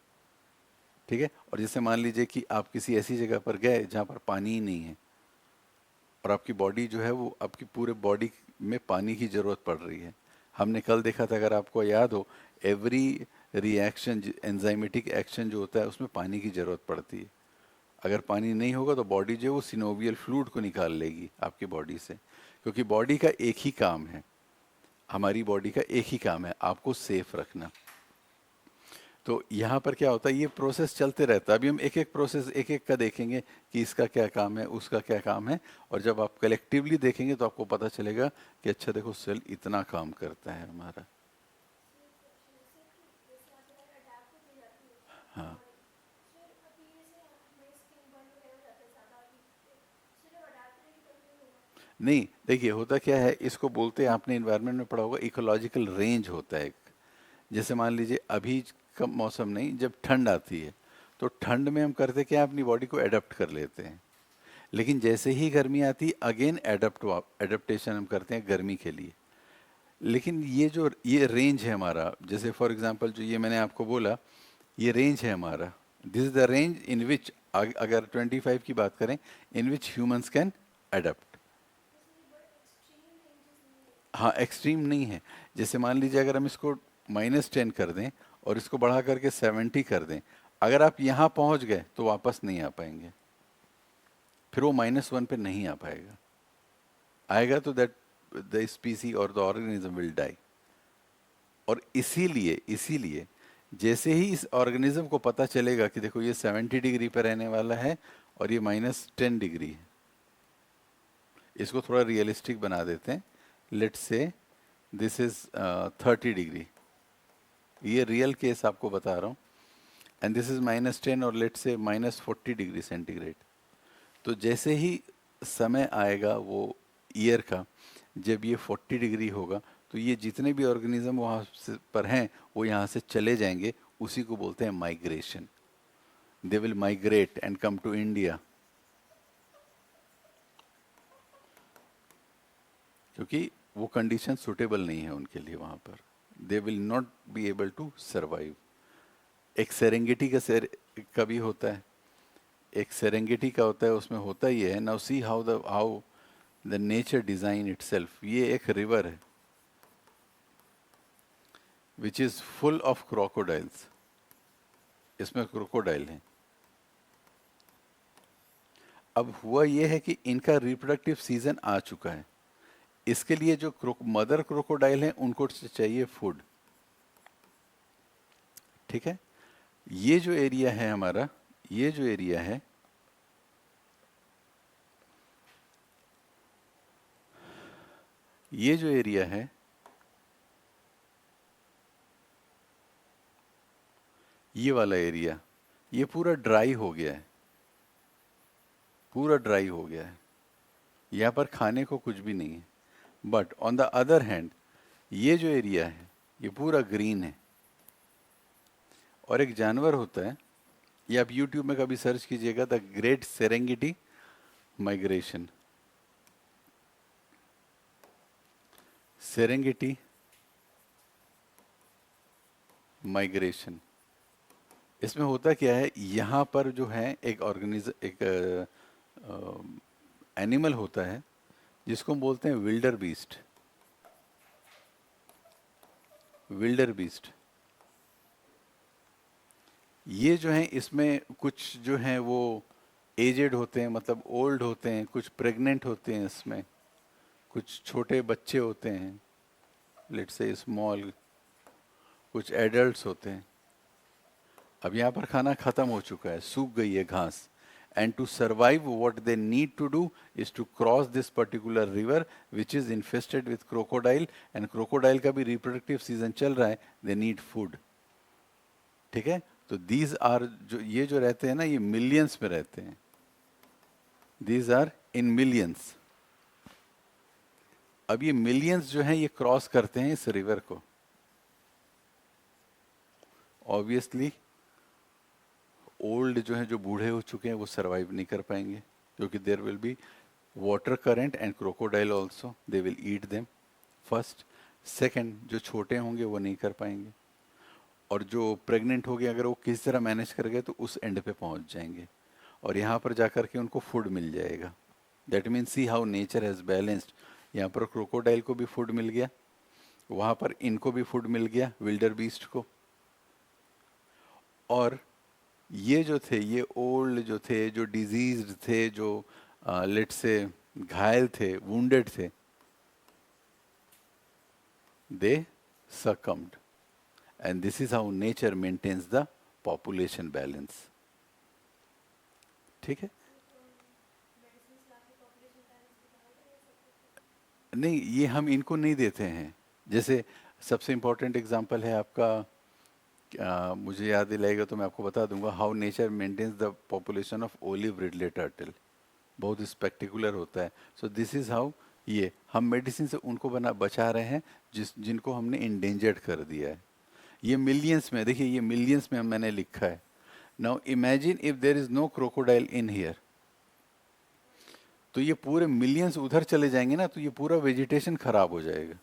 ठीक है. और जैसे मान लीजिए कि आप किसी ऐसी जगह पर गए जहाँ पर पानी ही नहीं है, और आपकी बॉडी जो है वो, आपकी पूरे बॉडी में पानी की ज़रूरत पड़ रही है. हमने कल देखा था, अगर आपको याद हो, एवरी रिएक्शन, एंजाइमेटिक एक्शन जो होता है उसमें पानी की ज़रूरत पड़ती है. अगर पानी नहीं होगा तो बॉडी जो है वो सिनोवियल फ्लूइड को निकाल लेगी आपकी बॉडी से, क्योंकि बॉडी का एक ही काम है, हमारी बॉडी का एक ही काम है, आपको सेफ रखना. तो यहाँ पर क्या होता है, ये प्रोसेस चलते रहता है. अभी हम एक एक प्रोसेस एक एक का देखेंगे कि इसका क्या काम है, उसका क्या काम है, और जब आप कलेक्टिवली देखेंगे तो आपको पता चलेगा कि अच्छा देखो, सेल इतना काम करता है हमारा. हाँ. नहीं, देखिए होता क्या है, इसको बोलते हैं, आपने इन्वायरमेंट में पढ़ा होगा, इकोलॉजिकल रेंज होता है एक. जैसे मान लीजिए अभी का मौसम नहीं, जब ठंड आती है तो ठंड में हम करते क्या, अपनी बॉडी को एडप्ट कर लेते हैं. लेकिन जैसे ही गर्मी आती, अगेन एडप्टेशन हम करते हैं गर्मी के लिए. लेकिन ये रेंज है हमारा, जैसे फॉर एग्जांपल जो ये मैंने आपको बोला, ये रेंज है हमारा. This is the range in which, अगर 25 की बात करें, in which humans can adapt. हाँ, एक्सट्रीम नहीं है. जैसे मान लीजिए अगर हम इसको -10 कर दें और इसको बढ़ा करके 70 कर दें, अगर आप यहाँ पहुँच गए तो वापस नहीं आ पाएंगे, फिर वो -1 पे नहीं आ पाएगा. आएगा तो दैट द स्पीसी और द ऑर्गेनिज्म विल डाई. और इसीलिए जैसे ही इस ऑर्गेनिज्म को पता चलेगा कि देखो ये 70 डिग्री पर रहने वाला है और ये -10 डिग्री है, इसको थोड़ा रियलिस्टिक बना देते हैं. Let's say this is 30 degree, ये रियल केस आपको बता रहा हूँ, एंड दिस इज -10 और लेट्स से -40 डिग्री सेंटीग्रेड. तो जैसे ही समय आएगा वो ईयर का, जब ये 40 डिग्री होगा, तो ये जितने भी ऑर्गेनिज्म वहाँ से पर हैं वो यहाँ से चले जाएंगे. उसी को बोलते हैं migration. They will migrate and come to India, क्योंकि वो कंडीशन सुटेबल नहीं है उनके लिए वहाँ पर. They will not be able to survive. एक सेरेंगेटी का भी होता है, एक सेरेंगेटी का होता है, उसमें होता ही है. Now see how the nature design itself. ये एक रिवर है which is full of crocodiles. इसमें क्रोकोडाइल हैं. अब हुआ ये है कि इनका रिप्रोडक्टिव सीजन आ चुका है. इसके लिए जो मदर क्रोकोडाइल हैं उनको चाहिए फूड. ठीक है. ये जो एरिया है हमारा, ये जो एरिया है, ये जो एरिया है, ये वाला एरिया, ये पूरा ड्राई हो गया है, पूरा ड्राई हो गया है. यहाँ पर खाने को कुछ भी नहीं है. But on the other hand ये जो एरिया है ये पूरा ग्रीन है. और एक जानवर होता है, ये आप यूट्यूब में कभी सर्च कीजिएगा, the great Serengeti migration. Serengeti migration. इसमें होता क्या है, यहाँ पर जो है एक एक एनिमल होता है जिसको हम बोलते हैं विल्डर बीस्ट. विल्डर बीस्ट ये जो है, इसमें कुछ जो हैं वो एजेड होते हैं, मतलब ओल्ड होते हैं, कुछ प्रेग्नेंट होते हैं, इसमें कुछ छोटे बच्चे होते हैं. लेट्स से स्मॉल, कुछ एडल्ट्स होते हैं। अब यहाँ पर खाना खत्म हो चुका है, सूख गई है घास, and to survive what they need to do is to cross this particular river which is infested with crocodile, and crocodile का भी रिप्रोडक्टिव सीजन चल रहा है, दे नीड फूड। ठीक है, तो दीज आर, जो ये जो रहते हैं ना, ये मिलियंस में रहते हैं, दीज आर इन मिलियंस। अब ये मिलियंस जो हैं ये क्रॉस करते हैं इस रिवर को। ऑब्वियसली ओल्ड जो हैं, जो बूढ़े हो चुके हैं, वो सरवाइव नहीं कर पाएंगे, क्योंकि there will be water current and crocodile also, they will eat them first. Second, जो छोटे होंगे वो नहीं कर पाएंगे, और जो प्रेग्नेंट हो गए अगर वो किसी तरह मैनेज कर गए तो उस एंड पे पहुंच जाएंगे, और यहाँ पर जाकर के उनको फूड मिल जाएगा। That means see how nature has balanced. यहाँ पर क्रोकोडाइल को भी फूड मिल गया, वहाँ पर इनको भी फूड मिल गया, विल्डर बीस्ट को। और ये जो थे, ये ओल्ड जो थे, जो डिजीज्ड थे, जो लेट से घायल थे, वुंडेड थे, दे succumbed, and this is how nature maintains the population balance. ठीक है, नहीं ये हम इनको नहीं देते हैं। जैसे सबसे इम्पोर्टेंट एग्जांपल है आपका, मुझे याद दिलाएगा तो मैं आपको बता दूंगा, how nature maintains the population of olive ridley turtle. बहुत स्पेक्टिकुलर होता है। सो दिस इज हाउ, ये हम मेडिसिन से उनको बचा रहे हैं जिनको हमने इंडेंजर्ड कर दिया है। ये मिलियंस में, देखिए ये मिलियंस में मैंने लिखा है। Now imagine if there is no crocodile in here, तो ये पूरे मिलियंस उधर चले जाएंगे ना, तो ये पूरा वेजिटेशन खराब हो जाएगा,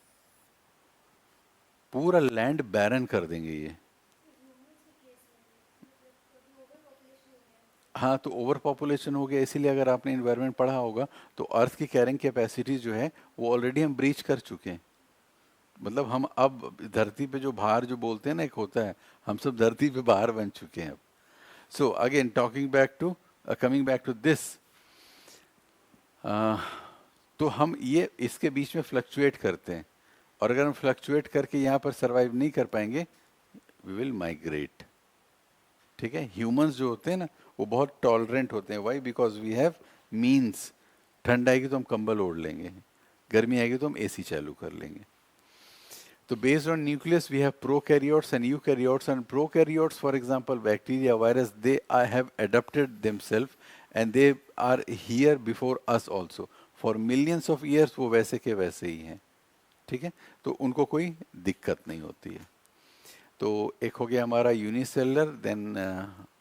पूरा लैंड बैरन कर देंगे ये। हाँ, तो ओवर पॉपुलेशन हो गया, इसीलिए अगर आपने इन्वायरमेंट पढ़ा होगा तो अर्थ की कैरिंग कैपेसिटी जो है वो ऑलरेडी हम ब्रीच कर चुके हैं। मतलब हम अब धरती पे जो बाहर जो बोलते हैं ना, एक होता है, हम सब धरती पे बाहर बन चुके हैं अब। So again talking back to, coming back to this, तो हम ये इसके बीच में फ्लक्चुएट करते हैं, और अगर हम फ्लक्चुएट करके यहाँ पर सरवाइव नहीं कर पाएंगे, वी विल माइग्रेट। ठीक है, ह्यूमंस जो होते हैं ना वो बहुत टॉलरेंट होते हैं। Why? Because we have means. ठंड आएगी तो हम कंबल ओढ़ लेंगे, गर्मी आएगी तो हम एसी चालू कर लेंगे। तो based on nucleus we have prokaryotes and eukaryotes, and prokaryotes for example bacteria, virus, they have adopted themself and they are here before us also. For millions of years वो वैसे के वैसे ही हैं। ठीक है, तो उनको कोई दिक्कत नहीं होती है। तो एक हो गया हमारा unicellular, then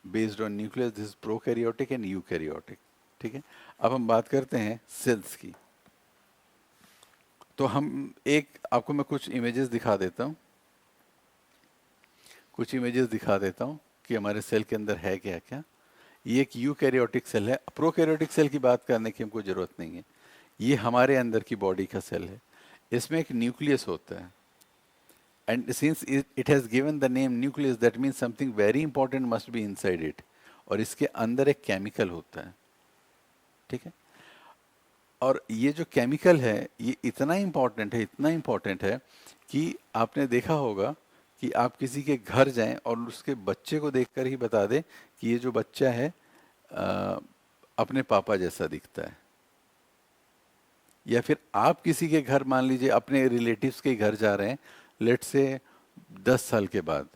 based on nucleus this prokaryotic and eukaryotic. ठीक है, अब हम बात करते हैं सेल्स की। तो हम एक, आपको मैं कुछ इमेजेस दिखा देता हूँ, कुछ इमेजेस दिखा देता हूँ कि हमारे सेल के अंदर है क्या क्या। ये एक यूकैरियोटिक सेल है, प्रोकैरियोटिक सेल की बात करने की हमको ज़रूरत नहीं है। ये हमारे अंदर की बॉडी का सेल है, इसमें एक न्यूक्लियस होता है, and since it has given the name nucleus, that means something very important must be inside it, और इसके अंदर एक केमिकल होता है। ठीक है, और ये जो केमिकल है ये इतना इम्पोर्टेंट है, इतना इम्पोर्टेंट है कि आपने देखा होगा कि आप किसी के घर जाएं और उसके बच्चे को देखकर ही बता दें कि ये जो बच्चा है अपने पापा जैसा दिखता है। या फिर आप किसी के घर, मान लीजिए अपने रिलेटिव्स के घर जा रहे हैं, लेट से 10 साल के बाद,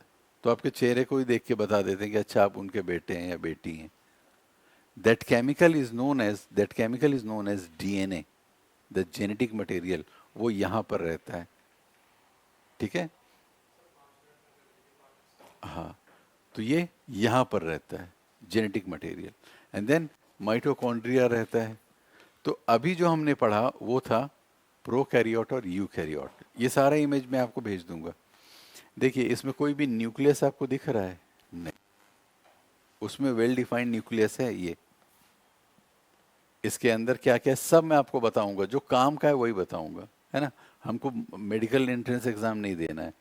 तो आपके चेहरे को ही देख के बता देते हैं कि अच्छा आप उनके बेटे हैं या बेटी हैं। That chemical is known as DNA, the genetic material, वो यहाँ पर रहता है। ठीक है, हाँ, तो ये यहाँ पर रहता है genetic material, and then mitochondria रहता है। तो अभी जो हमने पढ़ा वो था प्रोकैरियोट और यूकैरियोट। ये सारा इमेज मैं आपको भेज दूंगा। देखिए इसमें कोई भी न्यूक्लियस आपको दिख रहा है? नहीं, उसमें वेल डिफाइंड न्यूक्लियस है। ये इसके अंदर क्या क्या है सब मैं आपको बताऊंगा, जो काम का है वही बताऊंगा, है ना। हमको मेडिकल एंट्रेंस एग्जाम नहीं देना है,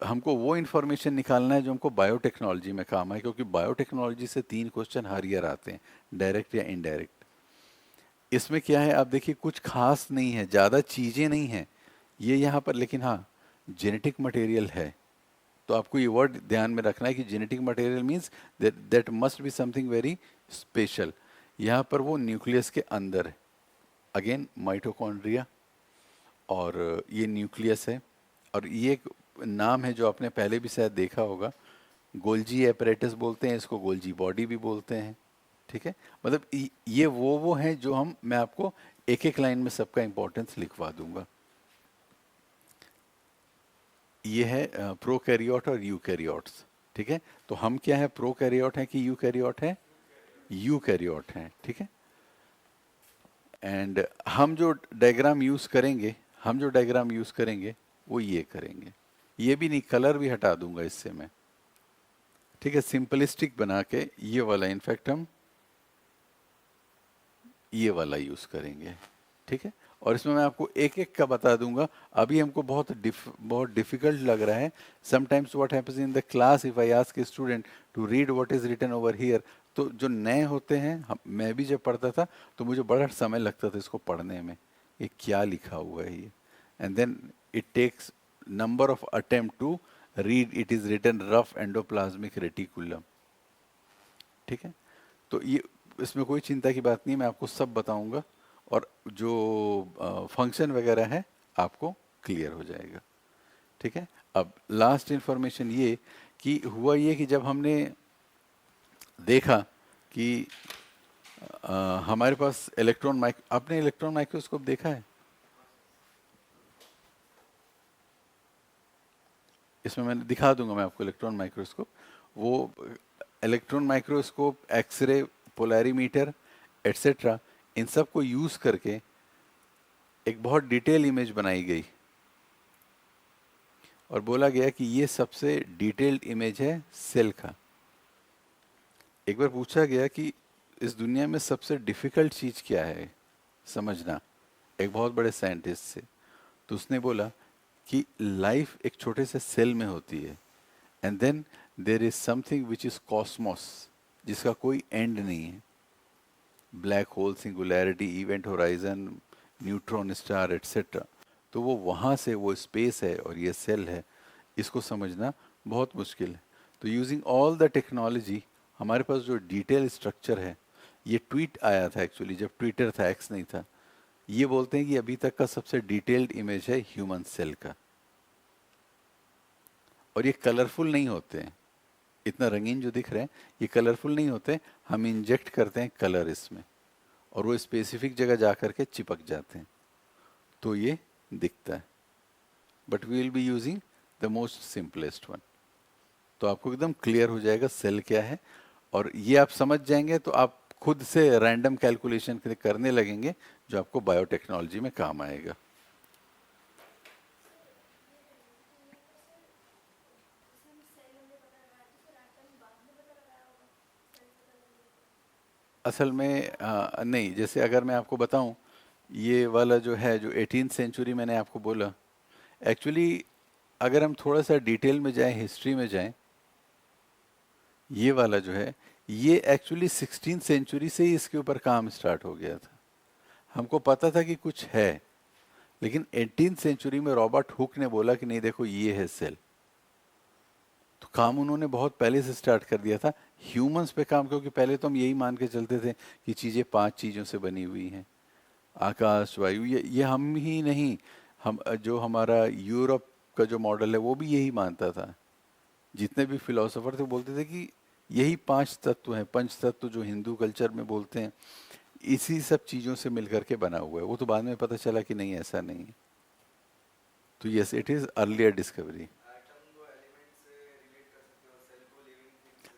हमको वो इन्फॉर्मेशन निकालना है जो हमको बायोटेक्नोलॉजी में काम है, क्योंकि बायोटेक्नोलॉजी से 3 क्वेश्चन हर ईयर आते हैं, डायरेक्ट या इनडायरेक्ट। इसमें क्या है, आप देखिए कुछ खास नहीं है, ज़्यादा चीज़ें नहीं हैं, ये यहाँ पर, लेकिन हाँ जेनेटिक मटेरियल है। तो आपको ये वर्ड ध्यान में रखना है कि genetic material means that must be something very special. यहाँ पर वो न्यूक्लियस के अंदर है, अगेन माइटोकॉन्ड्रिया, और ये न्यूक्लियस है। और ये एक नाम है जो आपने पहले भी शायद देखा होगा, गोल्जी एपरेटस बोलते हैं इसको, गोल्जी बॉडी भी बोलते हैं। ठीक है, मतलब ये वो हैं जो हम, मैं आपको एक एक लाइन में सबका इंपॉर्टेंस लिखवा दूंगा। ये है प्रोकैरियोट और यूकैरियोट्स। ठीक है, तो हम क्या है, प्रोकैरियोट है कि यूकैरियोट है? यूकैरियोट हैं। ठीक है, एंड हम जो डायग्राम यूज करेंगे, वो ये करेंगे। ये भी नहीं, कलर भी हटा दूंगा इससे मैं। ठीक है, सिंपलिस्टिक बना के ये वाला, इनफैक्ट हम ये वाला यूज करेंगे। ठीक है, और इसमें मैं आपको एक एक का बता दूंगा। अभी हमको बहुत डिफिकल्ट लग रहा है। Sometimes what happens in the class, if I ask a student to read what is written over here, तो जो नए होते हैं, मैं भी जब पढ़ता था तो मुझे बड़ा समय लगता था इसको पढ़ने में, ये क्या लिखा हुआ है ये। And then it takes number of attempt to read it is written rough endoplasmic reticulum. ठीक है, तो ये, इसमें कोई चिंता की बात नहीं, मैं आपको सब बताऊंगा, और जो फंक्शन वगैरह है आपको क्लियर हो जाएगा। ठीक है, अब लास्ट इंफॉर्मेशन ये कि हुआ ये कि जब हमने देखा कि हमारे पास आपने इलेक्ट्रॉन माइक्रोस्कोप देखा है? इसमें मैं दिखा दूंगा मैं आपको इलेक्ट्रॉन माइक्रोस्कोप। वो electron microscope, x-ray, polarimeter etcetera, इन सब को यूज करके एक बहुत डिटेल इमेज बनाई गई, और बोला गया कि ये सबसे डिटेल्ड इमेज है सेल का। एक बार पूछा गया कि इस दुनिया में सबसे डिफिकल्ट चीज क्या है समझना, एक बहुत बड़े साइंटिस्ट से। तो उसने बोला कि लाइफ एक छोटे से सेल में होती है, and then there is something which is cosmos, जिसका कोई एंड नहीं है। Black hole, singularity, event horizon, neutron star etcetera. तो वो वहाँ से, वो स्पेस है और ये सेल है, इसको समझना बहुत मुश्किल है। तो यूजिंग ऑल द टेक्नोलॉजी, हमारे पास जो डिटेल स्ट्रक्चर है, ये ट्वीट आया था एक्चुअली, जब ट्विटर था, एक्स नहीं था। ये बोलते हैं कि अभी तक का सबसे डिटेल्ड इमेज है ह्यूमन सेल का, और ये कलरफुल नहीं होते हैं, इतना रंगीन जो दिख रहे हैं ये कलरफुल नहीं होते। हम इंजेक्ट करते हैं कलर इसमें, और वो स्पेसिफिक जगह जा करके चिपक जाते हैं, तो ये दिखता है। But we will be using the most simplest one. तो आपको एकदम क्लियर हो जाएगा सेल क्या है, और ये आप समझ जाएंगे तो आप खुद से रैंडम कैलकुलेशन करने लगेंगे, जो आपको बायोटेक्नोलॉजी में काम आएगा। असल में नहीं, जैसे अगर मैं आपको बताऊं, ये वाला जो है, जो 18th सेंचुरी मैंने आपको बोला, एक्चुअली अगर हम थोड़ा सा डिटेल में जाएं, हिस्ट्री में जाएं, ये वाला जो है, ये एक्चुअली 16th सेंचुरी से ही इसके ऊपर काम स्टार्ट हो गया था। हमको पता था कि कुछ है, लेकिन 18th सेंचुरी में रॉबर्ट हुक ने बोला कि नहीं देखो ये है सेल। तो काम उन्होंने बहुत पहले से स्टार्ट कर दिया था ह्यूमंस पे काम, क्योंकि पहले तो हम यही मान के चलते थे कि चीज़ें 5 चीज़ों से बनी हुई हैं, आकाश, वायु, ये हम ही नहीं, हम जो हमारा यूरोप का जो मॉडल है वो भी यही मानता था। जितने भी फिलोसोफर थे बोलते थे कि यही 5 तत्व हैं, पंच तत्व जो हिंदू कल्चर में बोलते हैं, इसी सब चीज़ों से मिलकर के बना हुआ है। वो तो बाद में पता चला कि नहीं, ऐसा नहीं है। तो yes, it is earlier discovery.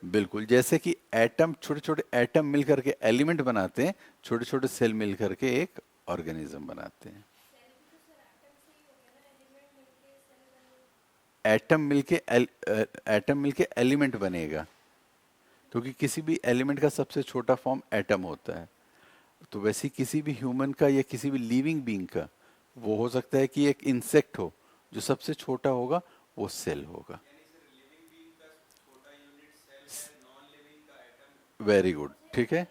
बिल्कुल, जैसे कि एटम, छोटे छोटे एटम मिल करके एलिमेंट बनाते हैं, छोटे छोटे सेल मिल करके एक ऑर्गेनिज्म बनाते हैं। एटम मिलके एटम मिलके एलिमेंट बनेगा, क्योंकि किसी भी एलिमेंट का सबसे छोटा फॉर्म एटम होता है। तो वैसे ही किसी भी ह्यूमन का या किसी भी लिविंग बीइंग का, वो हो सकता है कि एक इंसेक्ट हो, जो सबसे छोटा होगा वो सेल होगा। वेरी गुड, ठीक है।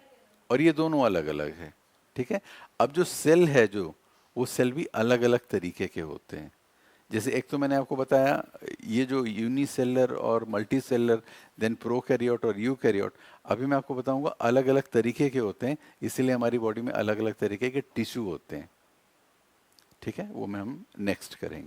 और ये दोनों अलग अलग है। ठीक है, अब जो सेल है, जो वो सेल भी अलग अलग तरीके के होते हैं। जैसे एक तो मैंने आपको बताया ये जो यूनिसेलर और मल्टी सेलर, देन प्रोकैरियोट और यूकैरियोट, अभी मैं आपको बताऊंगा अलग अलग तरीके के होते हैं, इसीलिए हमारी बॉडी में अलग अलग तरीके के टिश्यू होते हैं। ठीक है, वो में हम नेक्स्ट करेंगे।